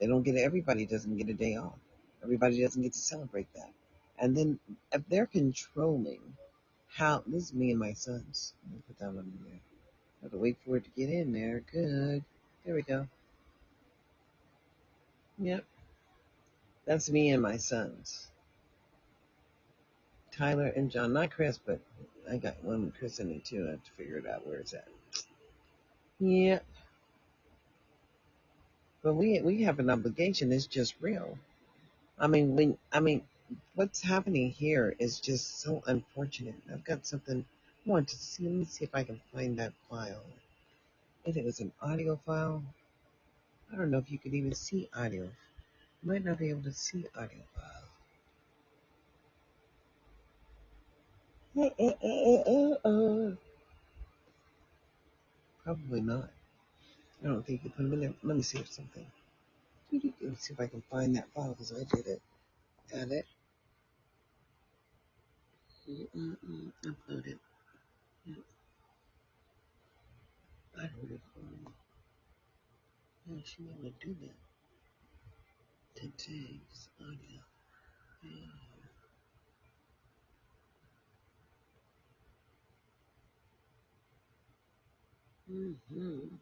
Everybody doesn't get a day off. Everybody doesn't get to celebrate that. And then if they're controlling this is me and my sons. Let me put that one in there. I have to wait for it to get in there. Good. There we go. Yep. That's me and my sons. Tyler and John. Not Chris, but I got one with Chris in it too. I have to figure it out where it's at. Yep. But we have an obligation. It's just real. I mean, what's happening here is just so unfortunate. I've got something I want to see. Let me see if I can find that file. If it was an audio file, I don't know if you could even see audio. You might not be able to see audio files. Probably not. I don't think you put them in there. Let me see if something. Let me see if I can find that file because I did it. Add it. Upload it. I don't know. I should be able to do that. Today's audio. Mm-hmm.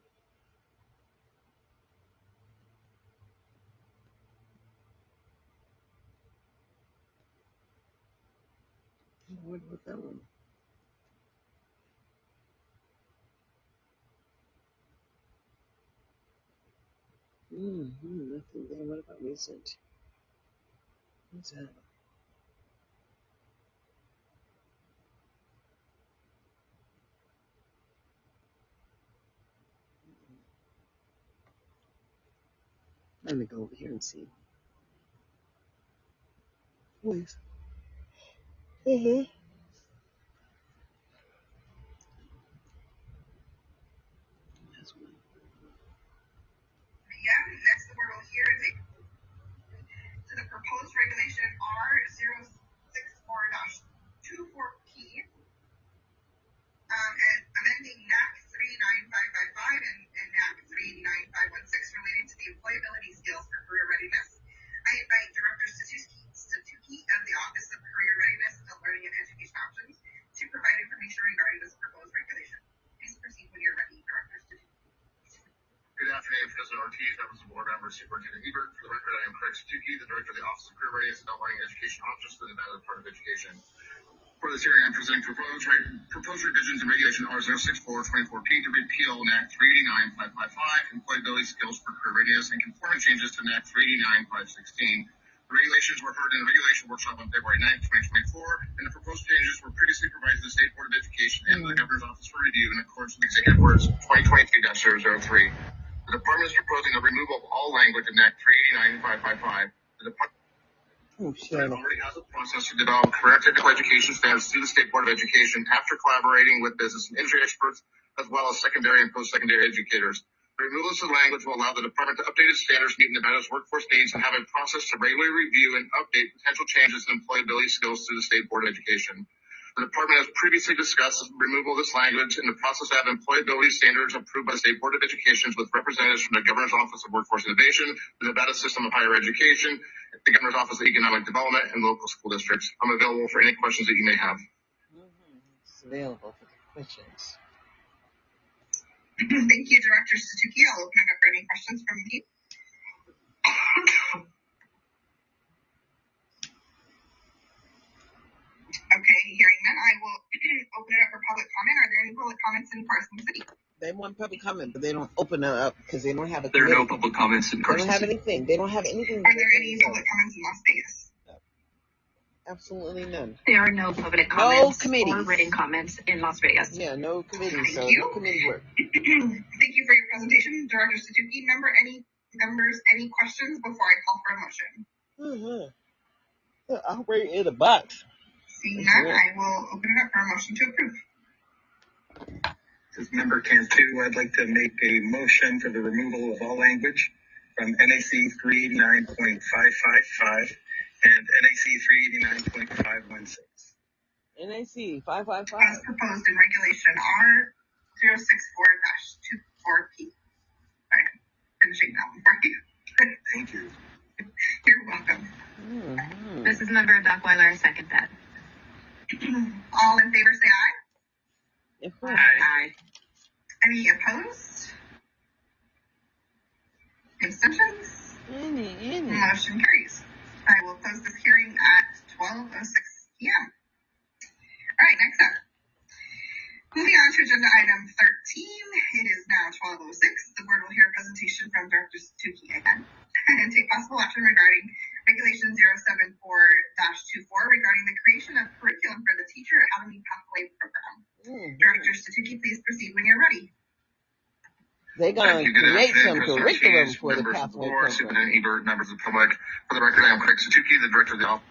What about that one? Mm-hmm. Nothing there. What about recent? What's that? Let me go over here and see. Please. Mm-hmm. That's one. Yeah, next the word will hear is to the proposed regulation R064-24P, and amending NAC 39555 and NAC 389516 relating to the employability skills for career readiness. I invite Director Statuki of the Office of Career Readiness, Adult Learning and Education Options to provide information regarding this proposed regulation. Please proceed when you're ready, Director Statuki. Good afternoon, President Ortiz, members of the board, members, Superintendent Ebert. For the record, I am Craig Statuki, the Director of the Office of Career Readiness, Adult Learning and Education Options for the Nevada Department of Education. For this hearing, I'm presenting proposed revisions in Regulation R064-24P to repeal NAC 389-555, Employability Skills for Career Readiness, and conforming changes to NAC 389-516. The regulations were heard in a regulation workshop on February 9, 2024, and the proposed changes were previously provided to the State Board of Education and the Governor's Office for review in accordance with Executive Orders 2023-003. The Department is proposing the removal of all language in NAC 389-555. The Department already has a process to develop career technical education standards through the State Board of Education after collaborating with business and industry experts, as well as secondary and post-secondary educators. The removal of this language will allow the department to update its standards meeting Nevada's workforce needs and have a process to regularly review and update potential changes in employability skills through the State Board of Education. The department has previously discussed the removal of this language in the process to have employability standards approved by the State Board of Education with representatives from the Governor's Office of Workforce Innovation, the Nevada System of Higher Education, the Governor's Office of Economic Development, and local school districts. I'm available for any questions that you may have. It's available for the questions. Thank you, Director Statuki. I'll open it up for any questions from you. Okay, hearing none, I will open it up for public comment. Are there any public comments in Carson City? They want public comment, but they don't open it up because they don't have a There are committee. no public comments in They Carson don't have City. anything. They don't have anything. Are there any public comments in Las Vegas? Absolutely none. There are no public No comments committees. or written comments in Las Vegas. Yeah, no committee. Thank So you. no committee work. Thank you for your presentation, Director Statuki. Any questions before I call for a motion? I'll wait in a box. Seeing none, I will open it up for a motion to approve. This is Member Cantu. I'd like to make a motion for the removal of all language from NAC 389.555 and NAC 389.516. NAC 555. As proposed in Regulation R064-24P. Sorry, finishing that one for you. Thank you. You're welcome. This is Member Dockweiler. I second that. All in favor say aye. If Aye. Any opposed? abstentions? Any. Motion carries. I will close this hearing at 12:06 p.m. All right, next up. Moving on to agenda item 13. It is now 12:06. The board will hear a presentation from Director Stuckey again and take possible action regarding Regulation 074-24 regarding the creation of curriculum for the Teacher Academy Pathway Program. Director Stuckey, please proceed when you're ready. They're going to create some curriculum for the pathway program. Superintendent Ebert, members of the public. For the record, I am Craig Stuckey, the Director of the Office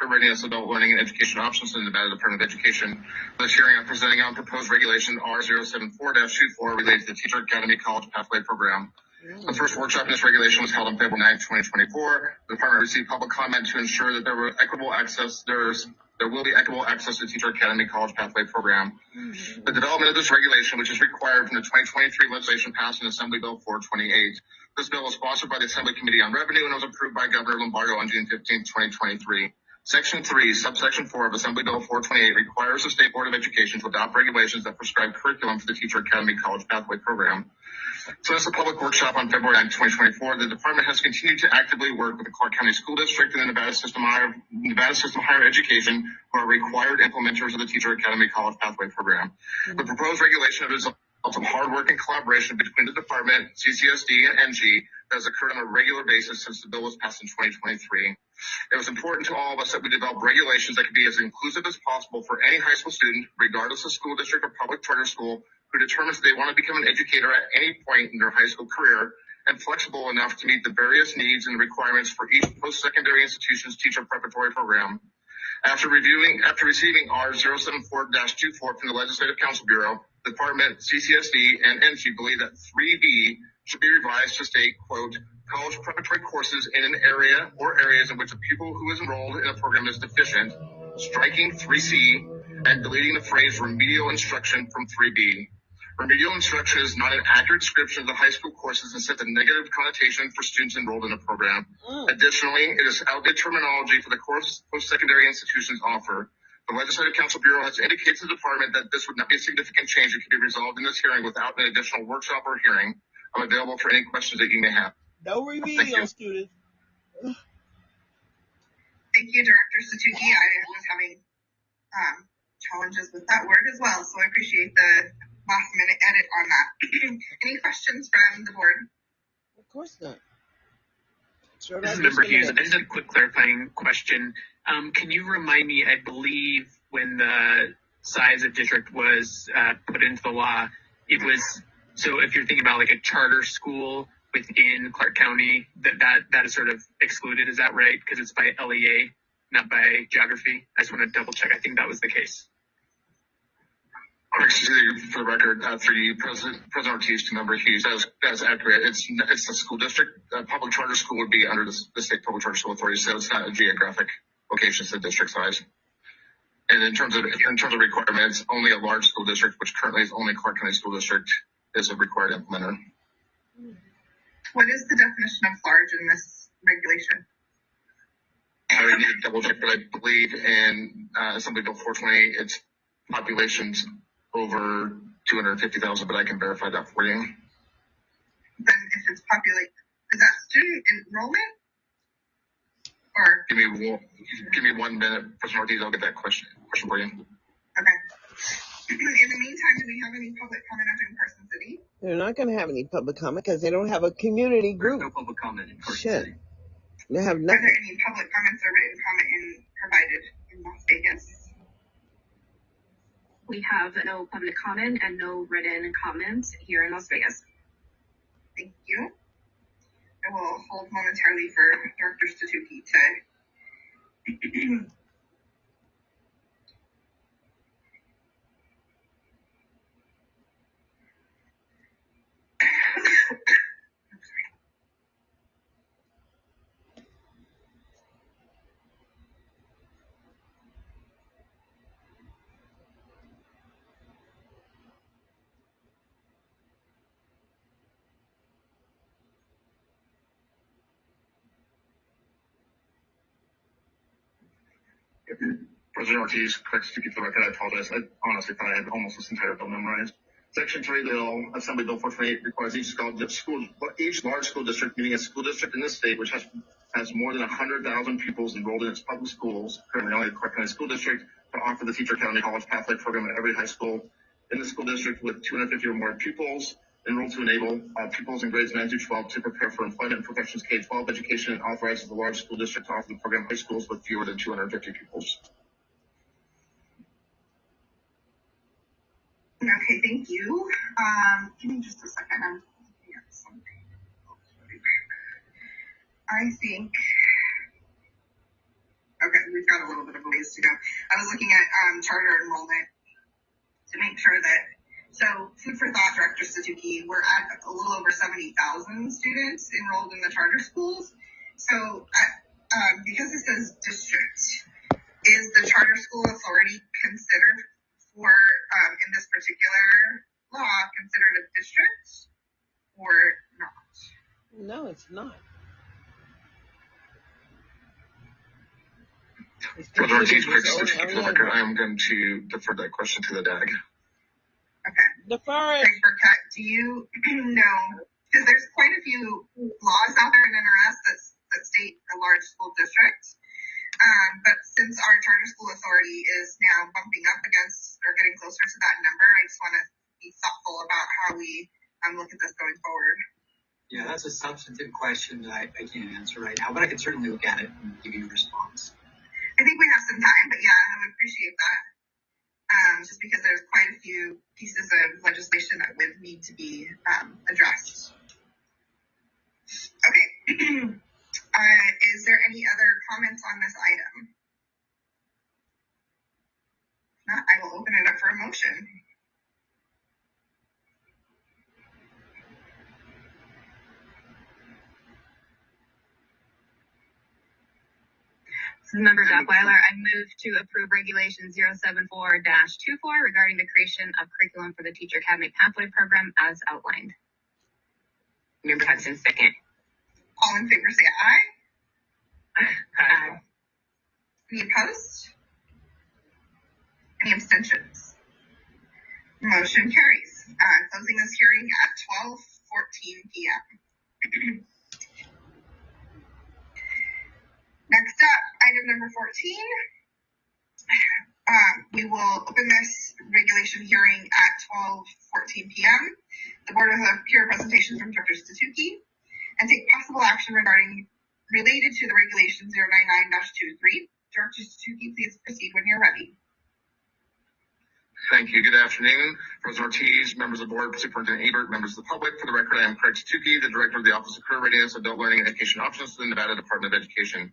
of Readiness, Adult Learning, and Education Options in the Nevada Department of Education. For this hearing, I'm presenting on proposed regulation R074-24 related to the Teacher Academy College Pathway Program. The first workshop in this regulation was held on February 9, 2024. The department received public comment to ensure that there will be equitable access to the Teacher Academy College Pathway Program. The development of this regulation, which is required from the 2023 legislation passed in Assembly Bill 428. This bill was sponsored by the Assembly Committee on Revenue and was approved by Governor Lombardo on June 15, 2023. Section 3, subsection 4 of Assembly Bill 428 requires the State Board of Education to adopt regulations that prescribe curriculum for the Teacher Academy College Pathway Program. Since the public workshop on February 9, 2024, the department has continued to actively work with the Clark County School District and the Nevada System Higher Education, who are required implementers of the Teacher Academy College Pathway Program. The proposed regulation is a result of hard work and collaboration between the department, CCSD, and NG that has occurred on a regular basis since the bill was passed in 2023. It was important to all of us that we develop regulations that can be as inclusive as possible for any high school student, regardless of school district or public charter school, who determines they want to become an educator at any point in their high school career, and flexible enough to meet the various needs and requirements for each post-secondary institution's teacher preparatory program. After receiving R074-24 from the Legislative Council Bureau, the department, CCSD, and NG believe that 3B should be revised to state, quote, college preparatory courses in an area or areas in which a pupil who is enrolled in a program is deficient, striking 3C, and deleting the phrase remedial instruction from 3B. Remedial instruction is not an accurate description of the high school courses and sets a negative connotation for students enrolled in a program. Additionally, it is outdated terminology for the course post-secondary institutions offer. The Legislative Council Bureau has indicated to the department that this would not be a significant change that could be resolved in this hearing without an additional workshop or hearing. I'm available for any questions that you may have. No remedial, students. Thank you, Director Stuckey. I was having challenges with that word as well, so I appreciate the last minute edit on that. Any questions from the board? Of course not. This is Member Hughes. I just had a quick clarifying question. Can you remind me, I believe when the size of district was put into the law, it was, so if you're thinking about like a charter school within Clark County, that is sort of excluded, is that right? Because it's by LEA, not by geography. I just want to double check. I think that was the case. Correct. For the record, through you, President Ortiz to Member Hughes, that is accurate. It's the school district. Public charter school would be under the state public charter school authority, so it's not a geographic location, it's the district size. And in terms of requirements, only a large school district, which currently is only Clark County School District, is a required implementer. What is the definition of large in this regulation? I would need to double check, but I believe in Assembly Bill 420, it's populations over 250,000, but I can verify that for you. Then if it's is that student enrollment? Or give me 1 minute, President Ortiz, I'll get that question for you. Okay. In the meantime, do we have any public comment on Carson City? They're not going to have any public comment because they don't have a community group. There's no public comment in Carson City. They have Are nothing. there any public comments or written comment provided in Las Vegas? We have no public comment and no written comments here in Las Vegas. Thank you. I will hold momentarily for Director Stuckey to President Ortiz, correct to get the record, I apologize. I honestly thought I had almost this entire bill memorized. Section 3 of the bill, Assembly Bill 428, requires each large school district, meaning a school district in the state which has more than 100,000 pupils enrolled in its public schools, currently only the Clark County School District, to offer the Teacher Academy College Pathway Program at every high school in the school district with 250 or more pupils, enrolled to enable pupils in grades 9 through 12 to prepare for employment and professions K-12 education, and authorizes the large school district to offer the program high schools with fewer than 250 pupils. Okay, thank you. Give me just a second. I'm looking at something. I think, okay, we've got a little bit of a ways to go. I was looking at charter enrollment to make sure that, so food for thought, Director Satuki, we're at a little over 70,000 students enrolled in the charter schools. So because it says district, is the charter school authority considered for, in this particular law, considered a district or not? No, it's not. Brother Ortiz, for the record, I am going to defer that question to the DAG. Okay. Defer it. Greg Burkett, do you know, because there's quite a few laws out there in NRS that state a large school district, but since our charter school authority is now bumping up against or getting closer to that number, I just want to be thoughtful about how we look at this going forward. Yeah, that's a substantive question that I can't answer right now, but I can certainly look at it and give you a response. I think we have some time, but yeah, I would appreciate that. Just because there's quite a few pieces of legislation that would need to be addressed. Okay. Is there any other comments on this item? If not, I will open it up for a motion. This is Member Duckweiler. I move to approve Regulation 074-24 regarding the creation of curriculum for the Teacher Academy Pathway Program as outlined. Member Hudson, second. All in favor say aye. Aye. Any opposed? Any abstentions? Motion carries. Closing this hearing at 12:14 p.m. Next up, item number 14. We will open this regulation hearing at 12:14 p.m. The board will hear a presentation from Dr. Statuki and take possible action related to the regulation 099-23. Dr. Statuki, please proceed when you're ready. Thank you. Good afternoon. President Ortiz, members of the board, Superintendent Ebert, members of the public. For the record, I am Craig Statuki, the Director of the Office of Career Readiness, Adult Learning, and Education Options to the Nevada Department of Education.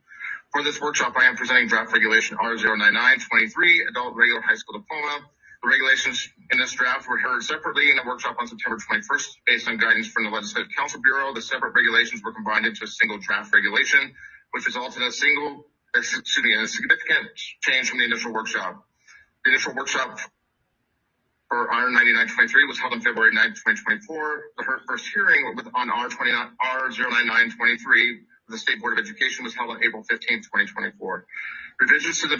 For this workshop, I am presenting draft regulation R099-23, Adult Regular High School Diploma. The regulations in this draft were heard separately in a workshop on September 21st. Based on guidance from the Legislative Council Bureau, the separate regulations were combined into a single draft regulation, which resulted in a significant change from the initial workshop. The initial workshop for R99-23 was held on February 9, 2024. The first hearing on R099-23, the State Board of Education, was held on April 15, 2024. Revisions to the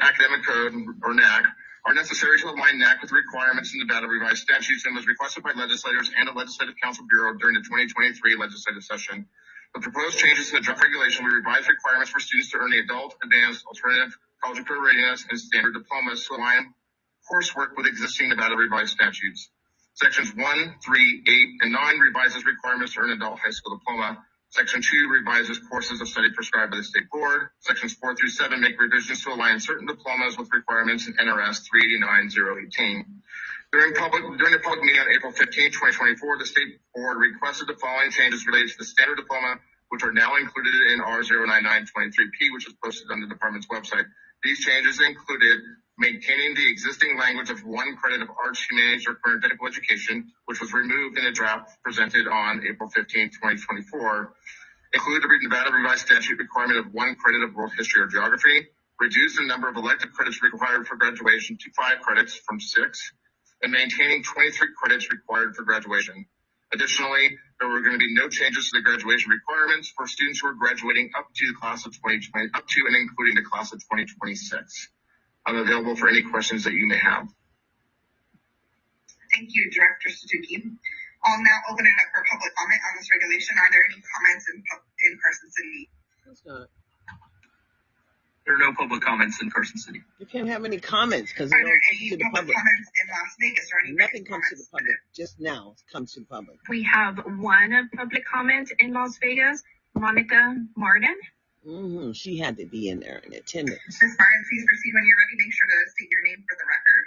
Academic Code, or NAC, are necessary to align NAC with the requirements in Nevada revised statutes and was requested by legislators and the Legislative Council Bureau during the 2023 legislative session. The proposed changes to the draft regulation will revise requirements for students to earn the adult, advanced, alternative, college and career readiness, and standard diplomas to align coursework with existing Nevada revised statutes. Sections 1, 3, 8, and 9 revises requirements to earn an adult high school diploma. Section 2 revises courses of study prescribed by the state board. Sections 4 through 7 make revisions to align certain diplomas with requirements in NRS 389-018. During the public meeting on April 15, 2024, the state board requested the following changes related to the standard diploma, which are now included in R099-23P, which is posted on the department's website. These changes included maintaining the existing language of 1 credit of arts, humanities, or current technical education, which was removed in a draft presented on April 15, 2024, include the Nevada revised statute requirement of 1 credit of world history or geography, reduce the number of elective credits required for graduation to 5 credits from 6, and maintaining 23 credits required for graduation. Additionally, there were going to be no changes to the graduation requirements for students who are graduating up to the class of 2020, up to and including the class of 2026. I'm available for any questions that you may have. Thank you, Director Suzuki. I'll now open it up for public comment on this regulation. Are there any comments in Carson City? That's not. There are no public comments in Carson City. You can't have any comments because Are there any public comments in Las Vegas or any Nothing comes to the public. Just now comes to the public. We have one public comment in Las Vegas, Monica Martin. She had to be in there in attendance. Ms. Martin, please proceed when you're ready. Make sure to state your name for the record.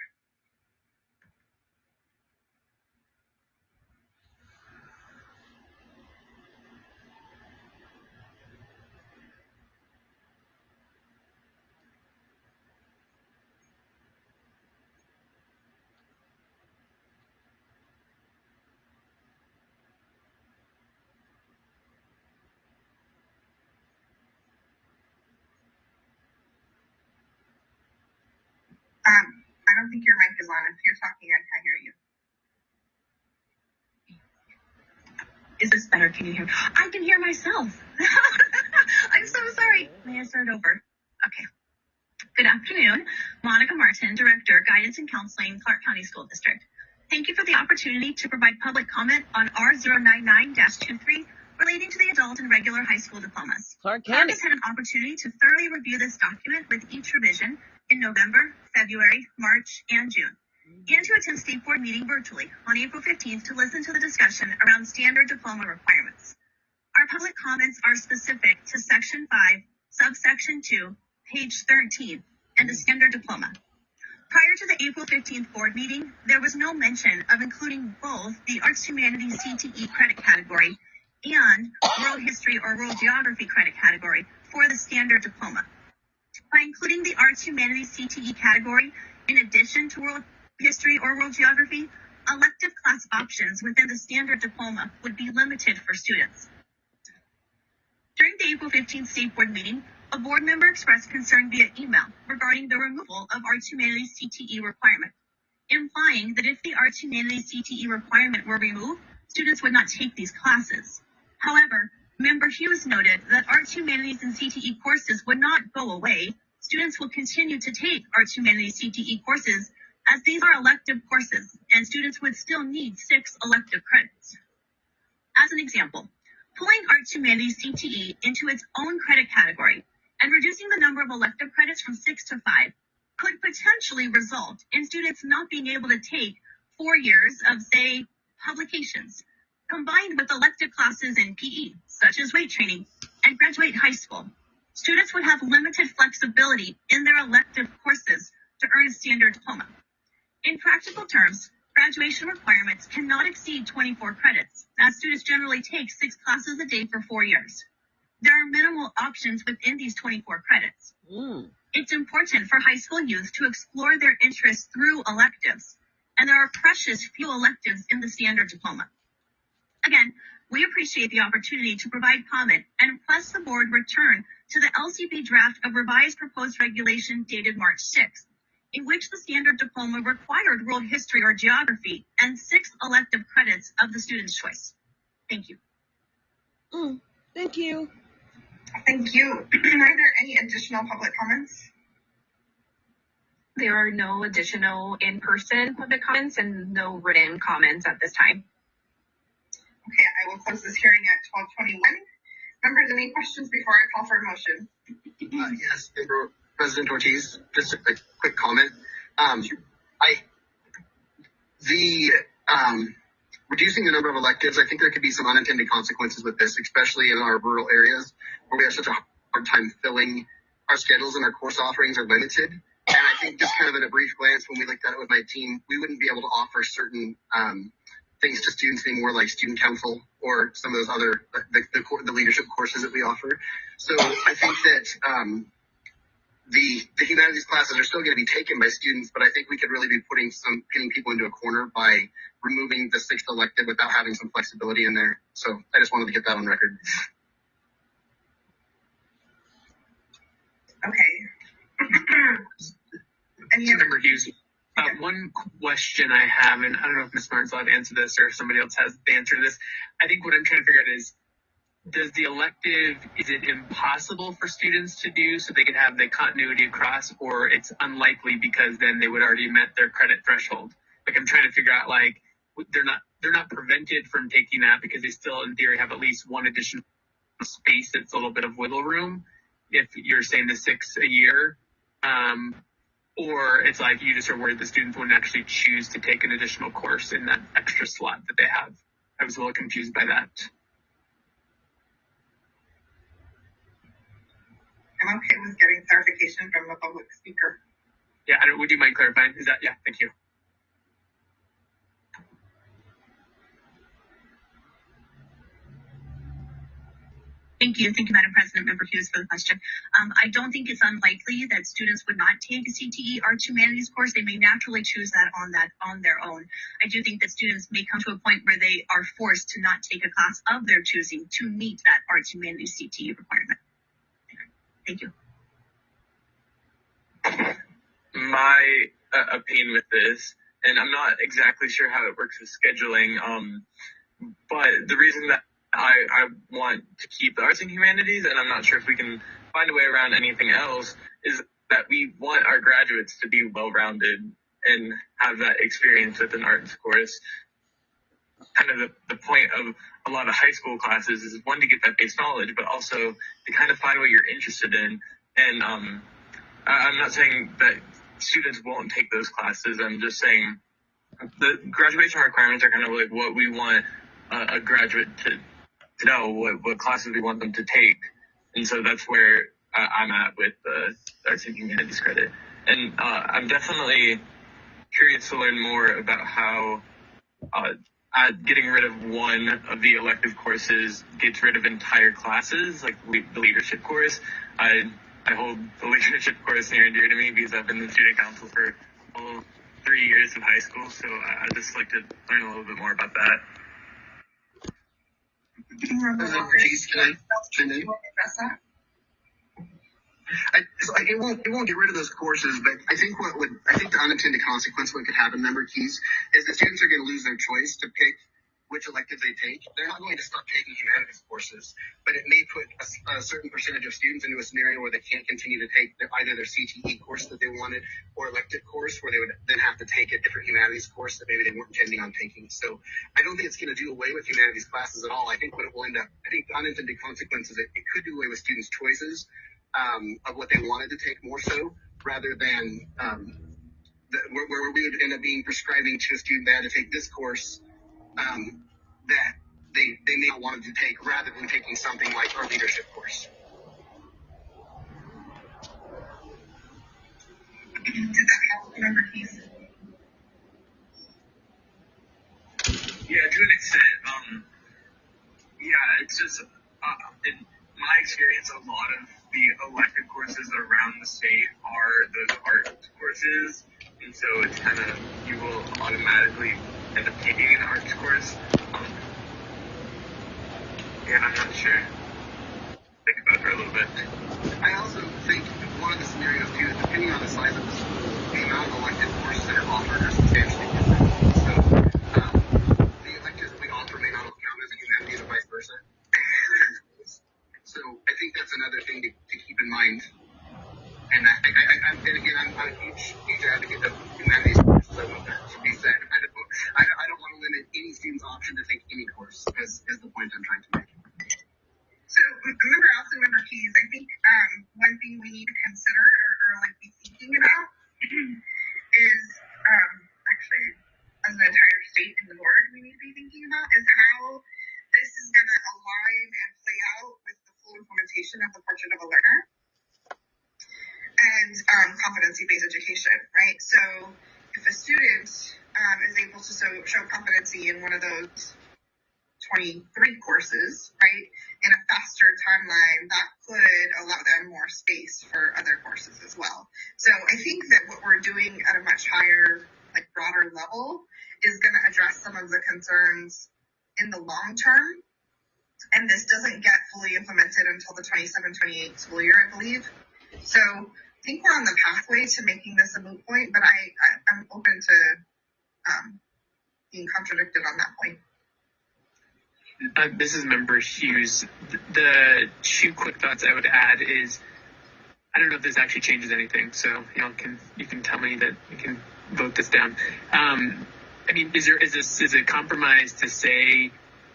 I don't think your mic is on. If you're talking, I can't hear you. Is this better? Can you hear? I can hear myself. I'm so sorry. May I start over? Okay. Good afternoon. Monica Martin, Director, Guidance and Counseling, Clark County School District. Thank you for the opportunity to provide public comment on R099-23 relating to the adult and regular high school diplomas. Clark Clark County. has had an opportunity to thoroughly review this document with each revision in November, February, March, and June, and to attend State Board meeting virtually on April 15th to listen to the discussion around standard diploma requirements. Our public comments are specific to Section 5, Subsection 2, page 13, and the standard diploma. Prior to the April 15th board meeting, there was no mention of including both the Arts Humanities CTE credit category and World History or World Geography credit category for the standard diploma. By including the Arts Humanities CTE category in addition to World History or World Geography, elective class options within the standard diploma would be limited for students. During the April 15th State Board meeting, a board member expressed concern via email regarding the removal of Arts Humanities CTE requirement, implying that if the Arts Humanities CTE requirement were removed, students would not take these classes. However, Member Hughes noted that Arts Humanities and CTE courses would not go away. Students will continue to take Arts Humanities CTE courses as these are elective courses, and students would still need 6 elective credits. As an example, pulling Arts Humanities CTE into its own credit category and reducing the number of elective credits from 6 to 5 could potentially result in students not being able to take 4 years of, say, publications, combined with elective classes in PE, such as weight training, and graduate high school. Students would have limited flexibility in their elective courses to earn a standard diploma. In practical terms, graduation requirements cannot exceed 24 credits, as students generally take 6 classes a day for 4 years. There are minimal options within these 24 credits. It's important for high school youth to explore their interests through electives, and there are precious few electives in the standard diploma. Again, we appreciate the opportunity to provide comment and request the board return to the LCB draft of revised proposed regulation dated March 6th, in which the standard diploma required world history or geography and 6 elective credits of the student's choice. Thank you. Thank you. Thank you. Are there any additional public comments? There are no additional in-person public comments and no written comments at this time. Okay, I will close this hearing at 12:21. Members, any questions before I call for a motion? Yes, Member President Ortiz, just a quick comment. Reducing the number of electives, I think there could be some unintended consequences with this, especially in our rural areas where we have such a hard time filling our schedules and our course offerings are limited. And I think just kind of at a brief glance, when we looked at it with my team, we wouldn't be able to offer certain things to students anymore, like student council or some of those other, the leadership courses that we offer. So I think that the humanities classes are still going to be taken by students, but I think we could really be pinning people into a corner by removing the 6th elective without having some flexibility in there. So I just wanted to get that on record. Okay. Member Hughes, one question I have, and I don't know if Ms. Martin's allowed to answer this or if somebody else has the answer to this. I think what I'm trying to figure out is, is it impossible for students to do so they can have the continuity across, or it's unlikely because then they would already met their credit threshold? Like, I'm trying to figure out, like, they're not prevented from taking that because they still, in theory, have at least one additional space that's a little bit of wiggle room if you're saying the 6 a year. Or it's like you just are worried the students wouldn't actually choose to take an additional course in that extra slot that they have. I was a little confused by that. I'm okay with getting clarification from the public speaker. Yeah, would you mind clarifying? Is that, yeah, thank you. Thank you, Madam President, Member Hughes, for the question. I don't think it's unlikely that students would not take a CTE Arts Humanities course. They may naturally choose that on their own. I do think that students may come to a point where they are forced to not take a class of their choosing to meet that Arts Humanities CTE requirement. Thank you. My opinion with this, and I'm not exactly sure how it works with scheduling, but the reason that I want to keep the arts and humanities, and I'm not sure if we can find a way around anything else, is that we want our graduates to be well-rounded and have that experience with an arts course. Kind of the point of a lot of high school classes is, one, to get that base knowledge, but also to kind of find what you're interested in. And I'm not saying that students won't take those classes. I'm just saying the graduation requirements are kind of like what we want a graduate to know, what classes we want them to take. And so that's where I'm at with the arts and humanities credit. And I'm definitely curious to learn more about how getting rid of one of the elective courses gets rid of entire classes, like the leadership course. I hold the leadership course near and dear to me because I've been the student council for all 3 years of high school. So I'd just like to learn a little bit more about that. Can I chime in? It won't get rid of those courses, but I think the unintended consequence, what could happen, Member Keys, is that students are going to lose their choice to pick which electives they take. They're not going to stop taking humanities courses, but it may put a certain percentage of students into a scenario where they can't continue to take either their CTE course that they wanted or elective course, where they would then have to take a different humanities course that maybe they weren't intending on taking. So I don't think it's going to do away with humanities classes at all. I think what it will end up, I think the unintended consequences, it could do away with students' choices of what they wanted to take more so, rather than where we would end up being prescribing to a student they had to take this course that they may not want to take, rather than taking something like our leadership course. Did that help, Member Keys? Yeah, to an extent. Yeah, it's just in my experience, a lot of the elective courses around the state are those art courses, and so it's kind of, you will automatically end up taking an arts course. Yeah, I'm not sure. Think about it a little bit. I also think one of the scenarios too is, depending on the size of the school, the amount of elective courses that are offered are substantially different. So the electives we offer may not count as a humanities or vice versa. So I think that's another thing to keep in mind. And I'm a huge advocate of humanities courses. I want that to be said. I don't want to limit any student's option to take any course, as the point I'm trying to make. So, Member Keys, I think one thing we need to consider or like be thinking about is actually, as an entire state and the board, we need to be thinking about is how this is going to align and play out with the full implementation of the Portrait of a Learner and competency-based education, right? So if a student is able to show competency in one of those 23 courses, right, in a faster timeline, that could allow them more space for other courses as well. So I think that what we're doing at a much higher, like broader level, is going to address some of the concerns in the long term. And this doesn't get fully implemented until the 27-28 school year, I believe. So I think we're on the pathway to making this a moot point, but I'm open to being contradicted on that point. This is Member Hughes. The two quick thoughts I would add is, I don't know if this actually changes anything, so you can tell me that we can vote this down. I mean, is it compromise to say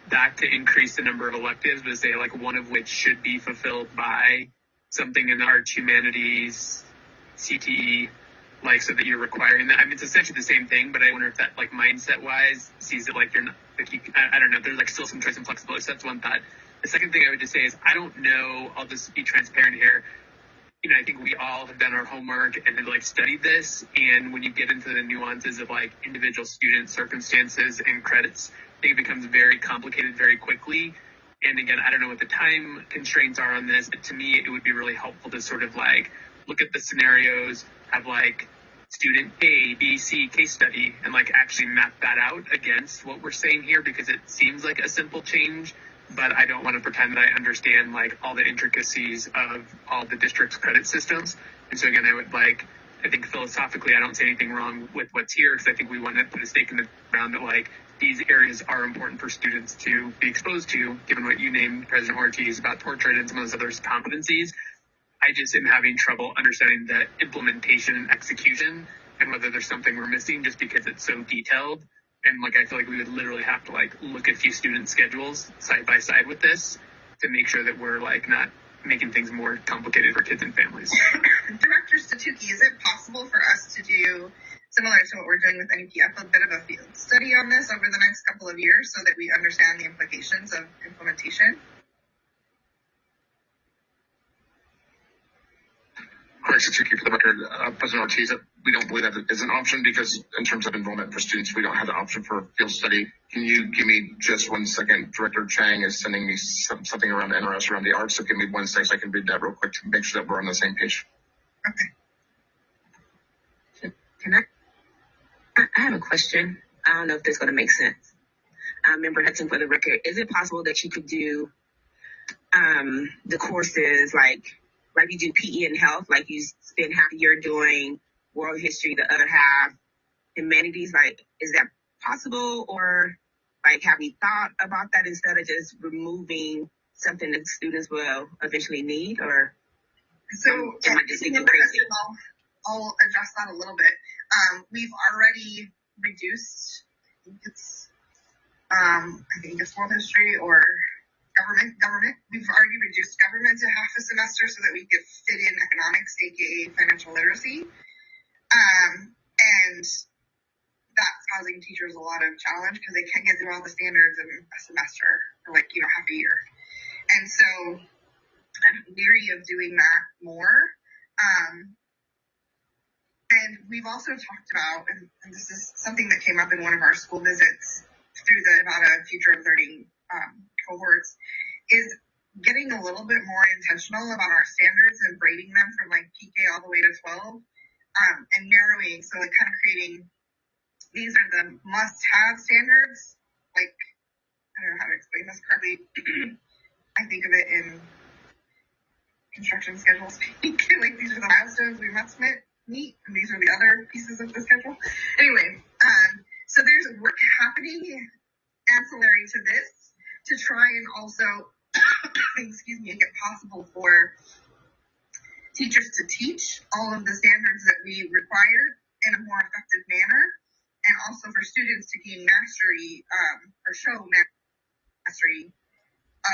that to increase the number of electives, but say like one of which should be fulfilled by something in the arts, humanities, CTE, like so that you're requiring that? I mean, it's essentially the same thing, but I wonder if that like mindset wise sees it like you're not, like I don't know, there's like still some choice and flexibility. So that's one thought. The second thing I would just say is I don't know, I'll just be transparent here. You know, I think we all have done our homework and have like studied this. And when you get into the nuances of like individual student circumstances and credits, I think it becomes very complicated very quickly. And again, I don't know what the time constraints are on this, but to me, it would be really helpful to sort of like look at the scenarios, have like student A, B, C case study, and like actually map that out against what we're saying here, because it seems like a simple change. But I don't want to pretend that I understand like all the intricacies of all the district's credit systems. And so again, I think philosophically, I don't see anything wrong with what's here, because I think we want to put a stake in the ground that like these areas are important for students to be exposed to, given what you named, President Ortiz, about portrait and some of those other competencies. I just am having trouble understanding the implementation and execution and whether there's something we're missing just because it's so detailed. And like, I feel like we would literally have to like look at a few student schedules side by side with this to make sure that we're like not making things more complicated for kids and families. Director Statuki, is it possible for us to do similar to what we're doing with NEPF, a bit of a field study on this over the next couple of years so that we understand the implications of implementation? Correct, Statuki, for the record, President Ortiz, we don't believe that is an option because in terms of enrollment for students, we don't have the option for a field study. Can you give me just 1 second? Director Chang is sending me something around the NRS around the arts, so give me 1 second so I can read that real quick to make sure that we're on the same page. Okay. Can I have a question. I don't know if this is going to make sense. Member Hudson, for the record, is it possible that you could do the courses like you do PE and health, like you spend half a year doing world history, the other half humanities? Like, is that possible? Or like, have you thought about that instead of just removing something that students will eventually need? Or so am I just thinking crazy? I'll address that a little bit. We've already reduced, I think it's world history or government. We've already reduced government to half a semester so that we could fit in economics, aka financial literacy. And that's causing teachers a lot of challenge because they can't get through all the standards in a semester or like, half a year. And so I'm leery of doing that more. And we've also talked about, and this is something that came up in one of our school visits through the Nevada Future of Learning cohorts, is getting a little bit more intentional about our standards and grading them from like PK all the way to 12, and narrowing, so like kind of creating, these are the must-have standards. Like, I don't know how to explain this correctly. I think of it in construction schedule speak. Like, these are the milestones we must meet, and these are the other pieces of the schedule. Anyway, so there's work happening ancillary to this to try and also, make it possible for teachers to teach all of the standards that we require in a more effective manner, and also for students to gain mastery or show mastery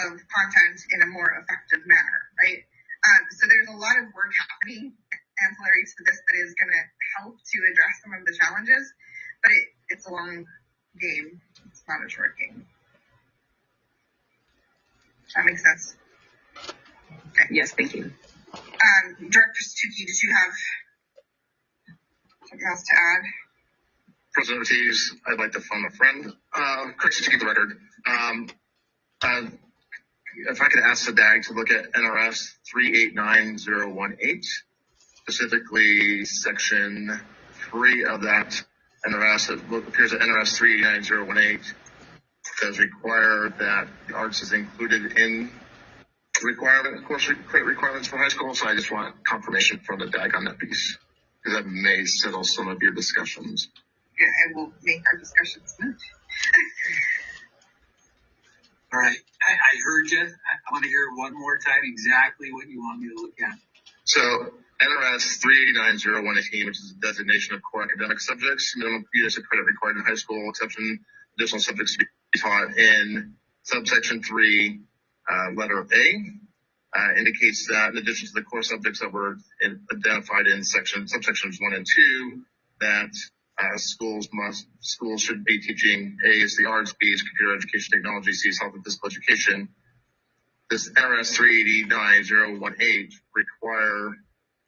of content in a more effective manner, right? So there's a lot of work happening ancillary to this that is going to help to address some of the challenges, but it's a long game. It's not a short game. That makes sense. Okay. Yes, thank you. Director Statuki, did you have something else to add? President Ortiz, I'd like to phone a friend. Quick to keep the record. If I could ask SADAG to look at NRS 389018, specifically section 3 of that NRS, it appears that NRS 389018 does require that the arts is included in course requirements for high school. So I just want confirmation from the DAG on that piece, because that may settle some of your discussions. Yeah, it will make our discussions smooth. All right, I heard you. I want to hear one more time exactly what you want me to look at. So NRS 389.018, which is the designation of core academic subjects, minimum units of credit required in high school, exception additional subjects to be taught in subsection 3, letter A, indicates that in addition to the core subjects that were identified in subsections 1 and 2, that schools should be teaching A is the arts, B is computer education technology, C is health and physical education. This NRS 389.018 require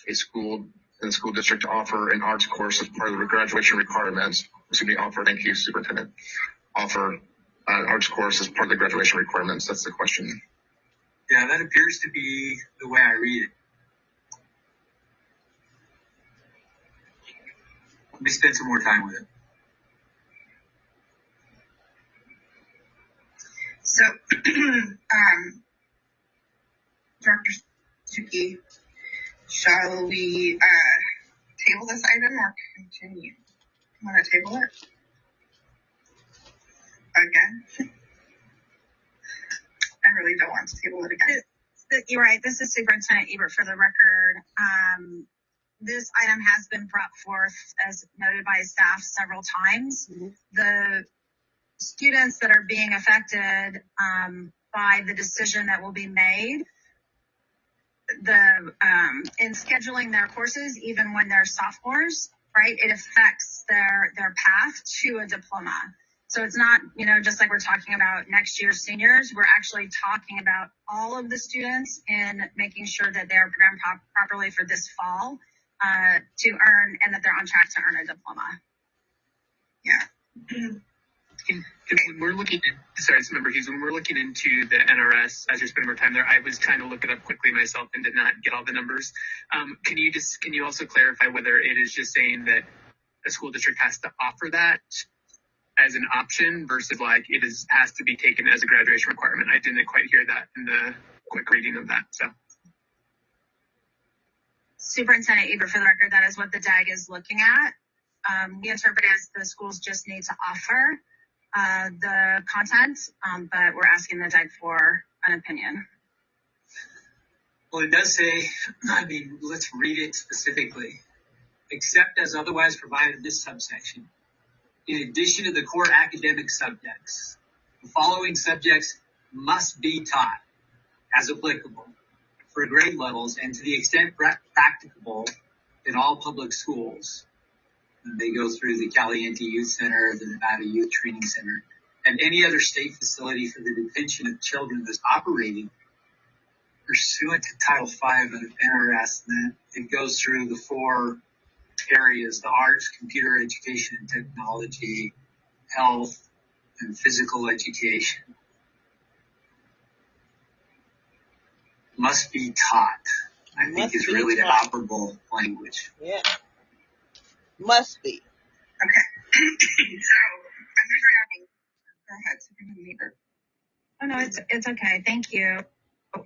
a school in the school district to offer an arts course as part of the graduation requirements. Thank you, Superintendent. Offer an arts course as part of the graduation requirements. That's the question. Yeah, that appears to be the way I read it. Let me spend some more time with it. So, Dr. Suki, shall we table this item or continue? Want to table it? Again? I really don't want to table it again. You're right. This is Superintendent Ebert for the record. This item has been brought forth as noted by staff several times. Mm-hmm. The students that are being affected by the decision that will be made, in scheduling their courses, even when they're sophomores, right, it affects their path to a diploma. So it's not, just like we're talking about next year's seniors, we're actually talking about all of the students in making sure that they're programmed properly for this fall to earn, and that they're on track to earn a diploma. Yeah. When we're looking when we're looking into the NRS, as you're spending more time there, I was trying to look it up quickly myself and did not get all the numbers. Can you also clarify whether it is just saying that a school district has to offer that as an option versus has to be taken as a graduation requirement? I didn't quite hear that in the quick reading of that. So, Superintendent Ebert, for the record, that is what the DAG is looking at. We interpret it as the schools just need to offer the content, but we're asking the DAG for an opinion. Well, it does say, let's read it specifically. Except as otherwise provided in this subsection. In addition to the core academic subjects, the following subjects must be taught as applicable for grade levels and to the extent practicable in all public schools. And they go through the Caliente Youth Center, the Nevada Youth Training Center, and any other state facility for the detention of children that's operating pursuant to Title V of NRS. Then it goes through the 4 areas: the arts, computer education and technology, health, and physical education. Must be taught, I think, is really the operable language. Yeah. Must be. Okay. So, go ahead, Superintendent Ebert. Oh, no, it's okay. Thank you.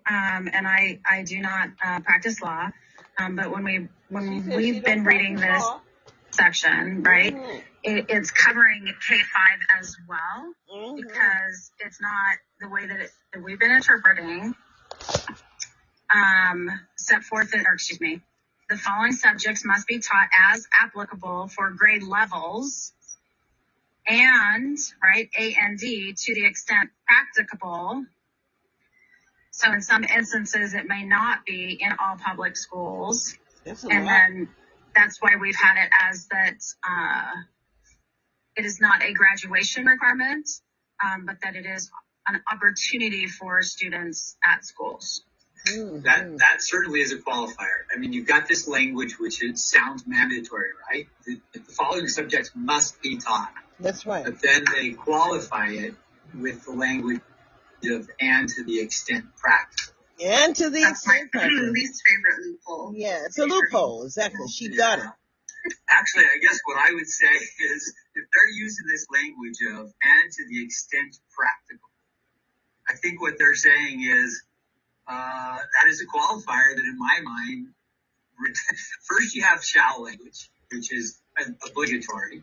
And I do not practice law, but when we've been reading this section, right, it's covering K-5 as well, because it's not the way that we've been interpreting set forth, the following subjects must be taught as applicable for grade levels and, right, A and D, to the extent practicable. So in some instances, it may not be in all public schools. Then that's why we've had it as that it is not a graduation requirement, but that it is an opportunity for students at schools. That certainly is a qualifier. You've got this language which sounds mandatory, right? The following subjects must be taught. That's right. But then they qualify it with the language of "and to the extent practical." And to the extent practical. That's my least favorite loophole. Yeah, it's a loophole. Exactly. She got it. Actually, I guess what I would say is, if they're using this language of "and to the extent practical," I think what they're saying is, that is a qualifier that, in my mind, first you have "shall" language, which is obligatory,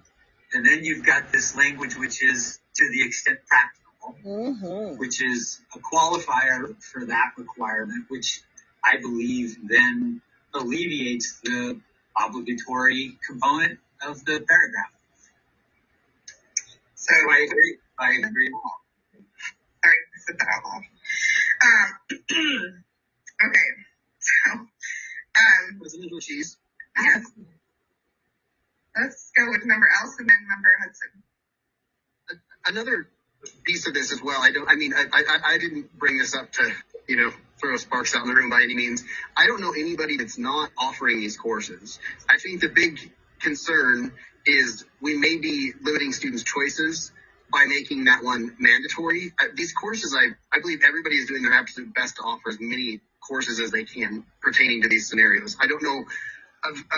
and then you've got this language which is "to the extent practical," which is a qualifier for that requirement, which I believe then alleviates the obligatory component of the paragraph. So I agree. Sorry, I said that out loud. Okay, so President Ortiz. yes. Let's go with member Else and then member Hudson. Another piece of this as well. I didn't bring this up to, throw sparks out in the room by any means. I don't know anybody that's not offering these courses. I think the big concern is we may be limiting students' choices by making that one mandatory. These courses, I believe everybody is doing their absolute best to offer as many courses as they can pertaining to these scenarios. I don't know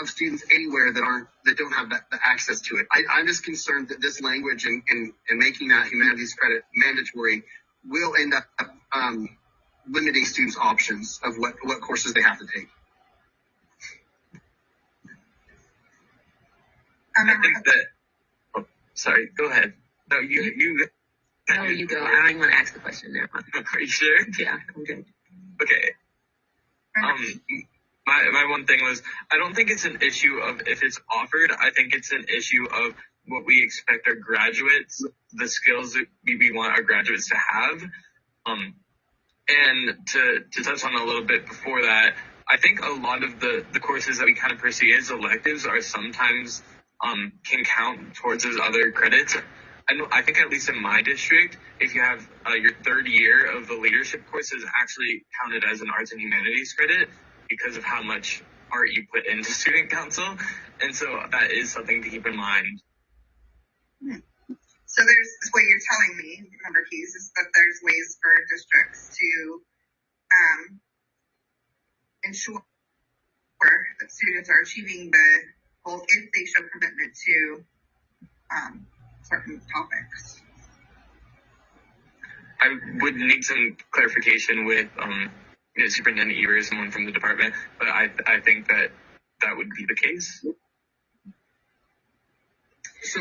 of students anywhere that don't have the access to it. I'm just concerned that this language and making that humanities credit mandatory will end up limiting students' options of what courses they have to take. I think that. Oh, sorry. Go ahead. No, you. No, you go. I don't even want to ask the question now. Are you sure? Yeah, I'm good. Okay. My one thing was, I don't think it's an issue of if it's offered. I think it's an issue of what we expect our graduates, the skills that we want our graduates to have. And to touch on a little bit before that, I think a lot of the courses that we kind of perceive as electives are sometimes can count towards those other credits. I think at least in my district, if you have your third year of the leadership course is actually counted as an arts and humanities credit because of how much art you put into student council. And so that is something to keep in mind. So there's what you're telling me, member Keys, is that there's ways for districts to ensure that students are achieving the goals if they show commitment to certain topics. I would need some clarification with Superintendent Evers, someone from the department, but I think that would be the case. So,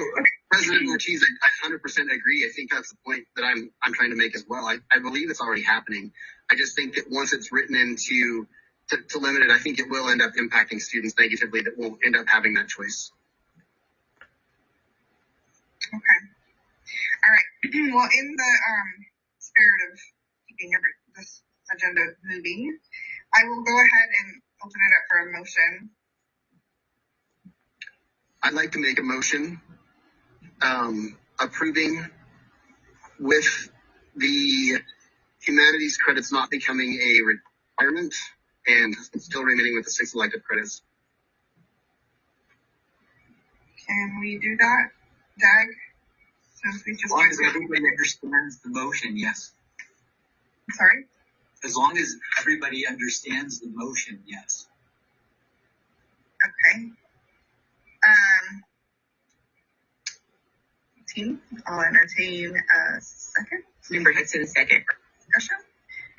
President Ortiz, I 100% agree. I think that's the point that I'm trying to make as well. I believe it's already happening. I just think that once it's written into to limit it, I think it will end up impacting students negatively that won't end up having that choice. Okay. All right. Well, in the spirit of keeping this agenda moving, I will go ahead and open it up for a motion. I'd like to make a motion approving with the humanities credits not becoming a requirement and still remaining with the 6 elective credits. Can we do that, Doug? Since we just As long as everybody understands the motion, yes. Sorry? As long as everybody understands the motion, yes. Okay. Team, I'll entertain a second. Member Hudson, second. Discussion?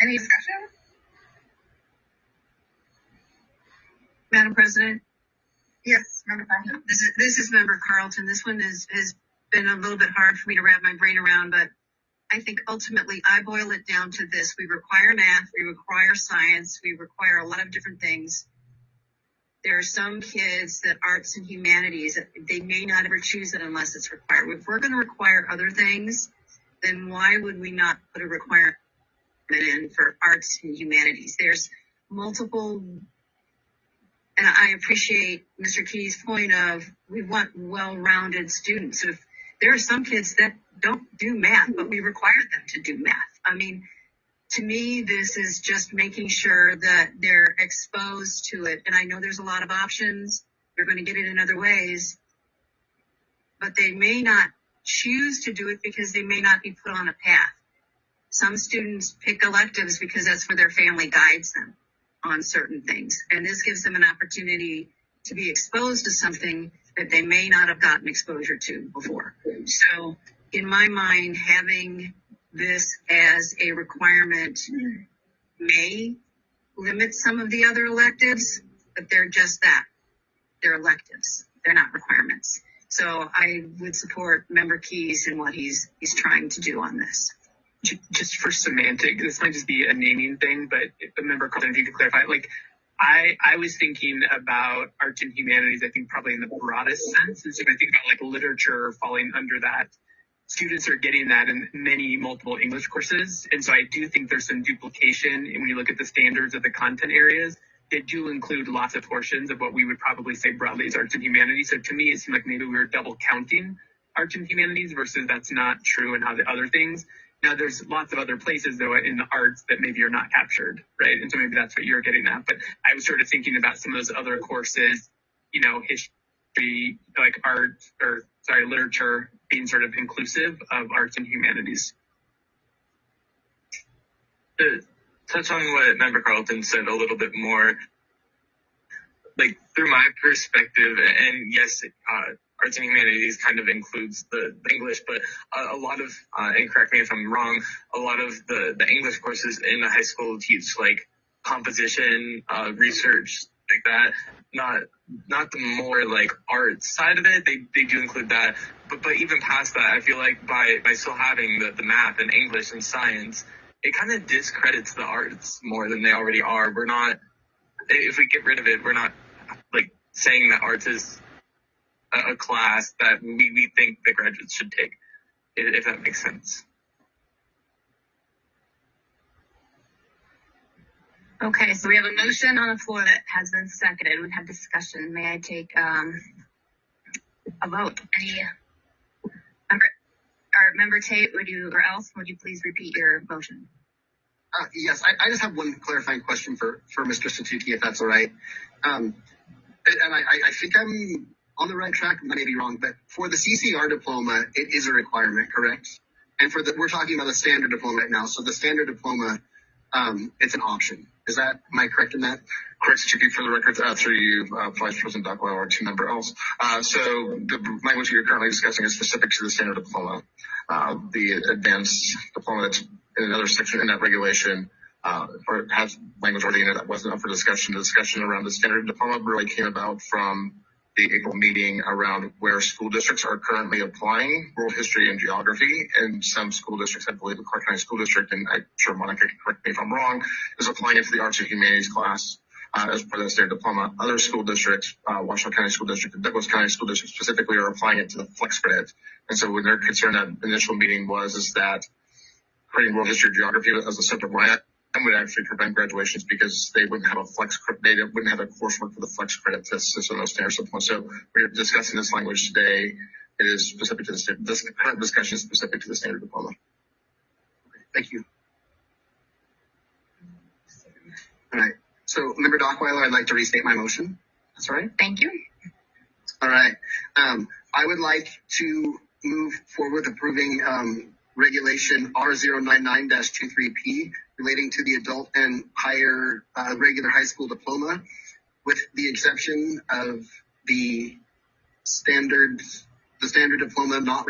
Any discussion? Madam President? Yes, Member Carlton. This is Member Carlton. This one has been a little bit hard for me to wrap my brain around, but I think ultimately I boil it down to this. We require math, we require science, we require a lot of different things. There are some kids that arts and humanities, they may not ever choose it unless it's required. If we're going to require other things, then why would we not put a requirement in for arts and humanities? There's multiple, and I appreciate Mr. Key's point of we want well-rounded students. So if there are some kids that don't do math, but we require them to do math. I mean, to me, this is just making sure that they're exposed to it. And I know there's a lot of options. They're going to get it in other ways. But they may not choose to do it because they may not be put on a path. Some students pick electives because that's where their family guides them on certain things. And this gives them an opportunity to be exposed to something that they may not have gotten exposure to before. So in my mind, having this as a requirement may limit some of the other electives, but they're just that. They're electives. They're not requirements. So I would support Member Keys in what he's trying to do on this. Just for semantic, this might just be a naming thing, but Member Carlton, if you could clarify, like I was thinking about arts and humanities, I think probably in the broadest sense. And so I think about like literature falling under that. Students are getting that in many multiple English courses. And so I do think there's some duplication. And when you look at the standards of the content areas, they do include lots of portions of what we would probably say broadly as arts and humanities. So to me, it seemed like maybe we were double counting arts and humanities versus that's not true in how the other things. Now, there's lots of other places, though, in the arts that maybe are not captured, right? And so maybe that's what you're getting at. But I was sort of thinking about some of those other courses, you know, history, like literature being sort of inclusive of arts and humanities. To touch on what Member Carlton said a little bit more, like through my perspective, and yes, arts and humanities kind of includes the English, but a lot of, and correct me if I'm wrong, a lot of the English courses in the high school teach like composition, research, like that. Not the more like art side of it. They do include that, but even past that, I feel like by still having the math and English and science, it kind of discredits the arts more than they already are. We're not, if we get rid of it, we're not like saying that arts is a class that we think that graduates should take, if that makes sense. Okay, so we have a motion on the floor that has been seconded. We've had discussion. May I take a vote? Any member Tate, would you please repeat your motion? Yes, I just have one clarifying question for Mr. Satuki, if that's all right. And I think I'm on the right track. I may be wrong, but for the CCR diploma, it is a requirement, correct? And we're talking about the standard diploma right now. So the standard diploma, it's an option. Am I correct in that? Correct, Satuki, for the record, through you, Vice President Duckwell, or team member else. So the language you're currently discussing is specific to the standard diploma. The advanced diploma that's in another section in that regulation, or has language already in it that wasn't up for discussion. The discussion around the standard diploma really came about from the April meeting around where school districts are currently applying world history and geography. And some school districts, I believe the Clark County School District, and I'm sure Monica can correct me if I'm wrong, is applying it to the arts and humanities class as part of the standard diploma. Other school districts, Washoe County School District and Douglas County School District specifically, are applying it to the flex credit. And so when their concern at the initial meeting is that creating world history and geography as a separate line would actually prevent graduations because they wouldn't have they wouldn't have a coursework for the flex credit tests and those standard diploma. So we're discussing this language today. It is specific to this current discussion is specific to the standard diploma. Thank you. All right. So, Member Dockweiler, I'd like to restate my motion. That's all right. Thank you. All right. I would like to move forward approving Regulation R099-23P relating to the adult and higher regular high school diploma, with the exception of the standard diploma not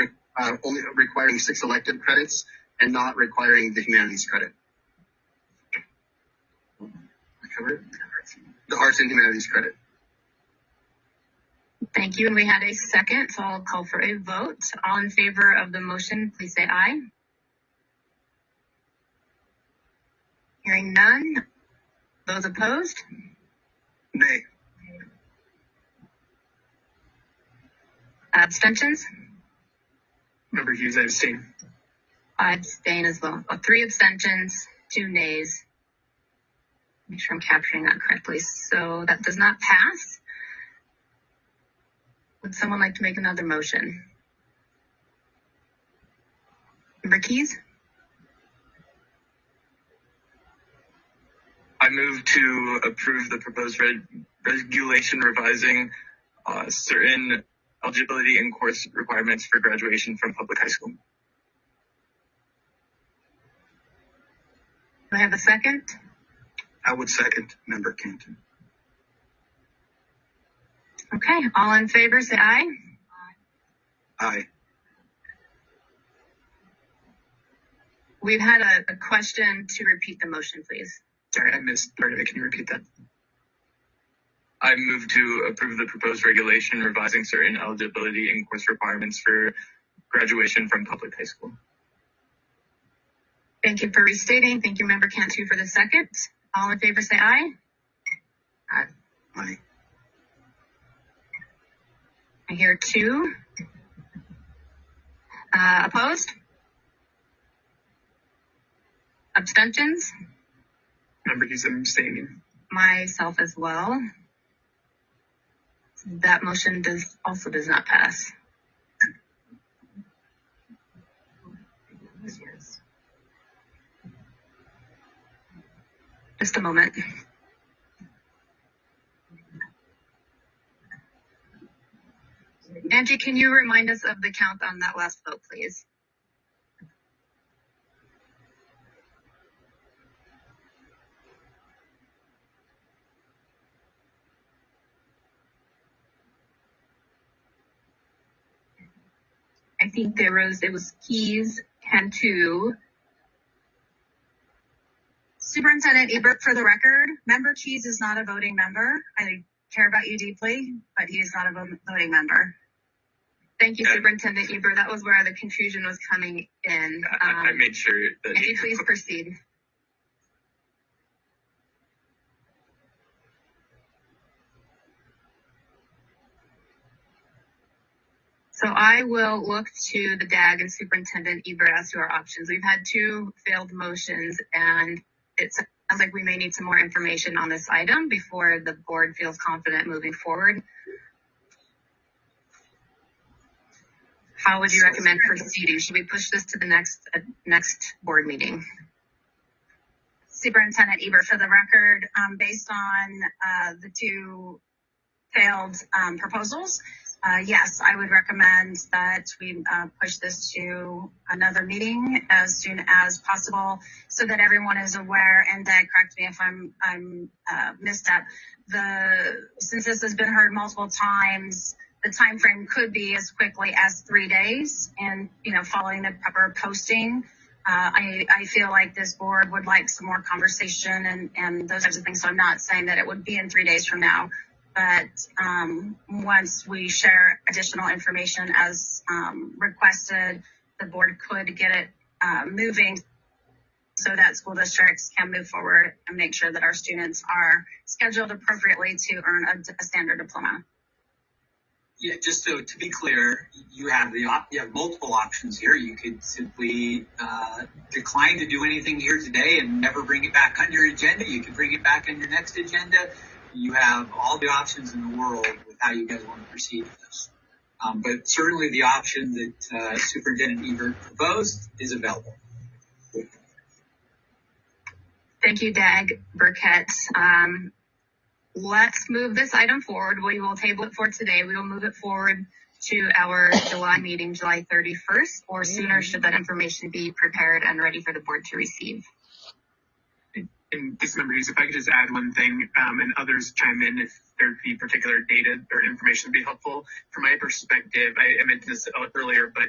only requiring 6 elective credits and not requiring the humanities credit. Covered the arts and humanities credit. Thank you. And we had a second, so I'll call for a vote. All in favor of the motion, please say aye. Hearing none. Those opposed? Nay. Abstentions? Member Hughes, I abstain. I abstain as well. 3 abstentions, 2 nays. Make sure I'm capturing that correctly. So that does not pass. Would someone like to make another motion? Member Keys? I move to approve the proposed regulation revising certain eligibility and course requirements for graduation from public high school. Do I have a second? I would second Member Canton. Okay, all in favor, say aye. Aye. We've had a question to repeat the motion, please. Sorry, I missed part of it. Can you repeat that? I move to approve the proposed regulation revising certain eligibility and course requirements for graduation from public high school. Thank you for restating. Thank you, Member Cantu, for the second. All in favor, say aye. Aye. Aye. I hear 2. Opposed? Abstentions? Member Hughes, I'm abstaining. Myself as well. That motion does not pass. Just a moment. Angie, can you remind us of the count on that last vote, please? I think it was Keys, Cantu. Superintendent Ebert, for the record, Member Keys is not a voting member. I care about you deeply, but he is not a voting member. Thank you, Superintendent Ebert. That was where the confusion was coming in. I made sure that. Can you please proceed? So I will look to the DAG and Superintendent Ebert as to our options. We've had 2 failed motions, and it sounds like we may need some more information on this item before the board feels confident moving forward. How would you recommend proceeding? Should we push this to the next board meeting? Superintendent Ebert, for the record, based on the 2 failed proposals, yes, I would recommend that we push this to another meeting as soon as possible so that everyone is aware. And correct me if I'm misstep. Since this has been heard multiple times, the time frame could be as quickly as 3 days, and following the proper posting. I feel like this board would like some more conversation and those types of things. So I'm not saying that it would be in 3 days from now, but once we share additional information as requested, the board could get it moving so that school districts can move forward and make sure that our students are scheduled appropriately to earn a standard diploma. Yeah, just so to be clear, you have multiple options here. You could simply decline to do anything here today and never bring it back on your agenda. You can bring it back on your next agenda. You have all the options in the world with how you guys want to proceed with this. But certainly the option that Superintendent Ebert proposed is available. Thank you, Dag Burkett. Let's move this item forward. We will table it for today. We will move it forward to our July meeting, July 31st, or sooner should that information be prepared and ready for the board to receive. And just Member Hughes, if I could just add one thing, and others chime in if there'd be particular data or information would be helpful. From my perspective, I mentioned this earlier, but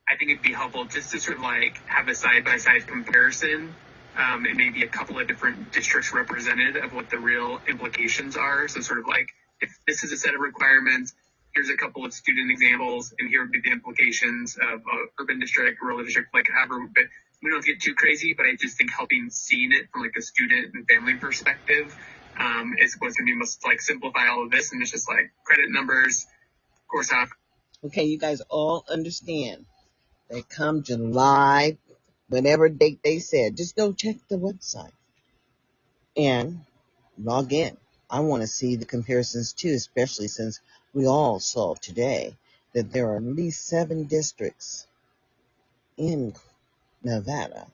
I think it'd be helpful just to sort of like have a side-by-side comparison. And maybe a couple of different districts represented of what the real implications are. So sort of like, if this is a set of requirements, here's a couple of student examples, and here would be the implications of urban district, rural district, like however, but we don't get too crazy, but I just think helping seeing it from like a student and family perspective is what's going to be most like simplify all of this. And it's just like credit numbers, course off. Okay, you guys all understand that come July, whatever date they said, just go check the website and log in. I want to see the comparisons too, especially since we all saw today that there are at least 7 districts in Nevada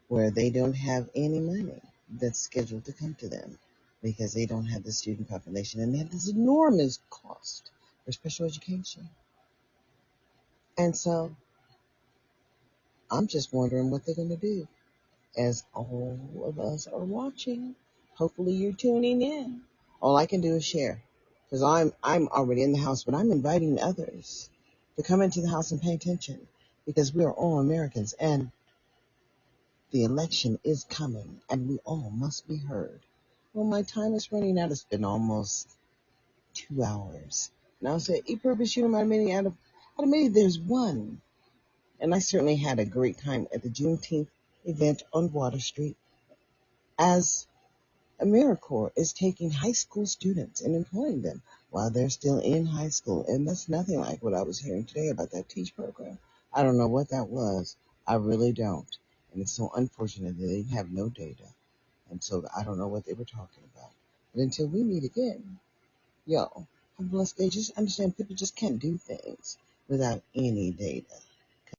where they don't have any money that's scheduled to come to them because they don't have the student population and they have this enormous cost for special education. And so I'm just wondering what they're going to do as all of us are watching. Hopefully you're tuning in. All I can do is share because I'm already in the house, but I'm inviting others to come into the house and pay attention because we are all Americans and the election is coming and we all must be heard. Well, my time is running out. It's been almost 2 hours. Now I said, E-Purpose, you know how many there's one. And I certainly had a great time at the Juneteenth event on Water Street as AmeriCorps is taking high school students and employing them while they're still in high school. And that's nothing like what I was hearing today about that TEACH program. I don't know what that was. I really don't. And it's so unfortunate that they have no data. And so I don't know what they were talking about. But until we meet again, yo, have a blessed day. Just understand people just can't do things without any data.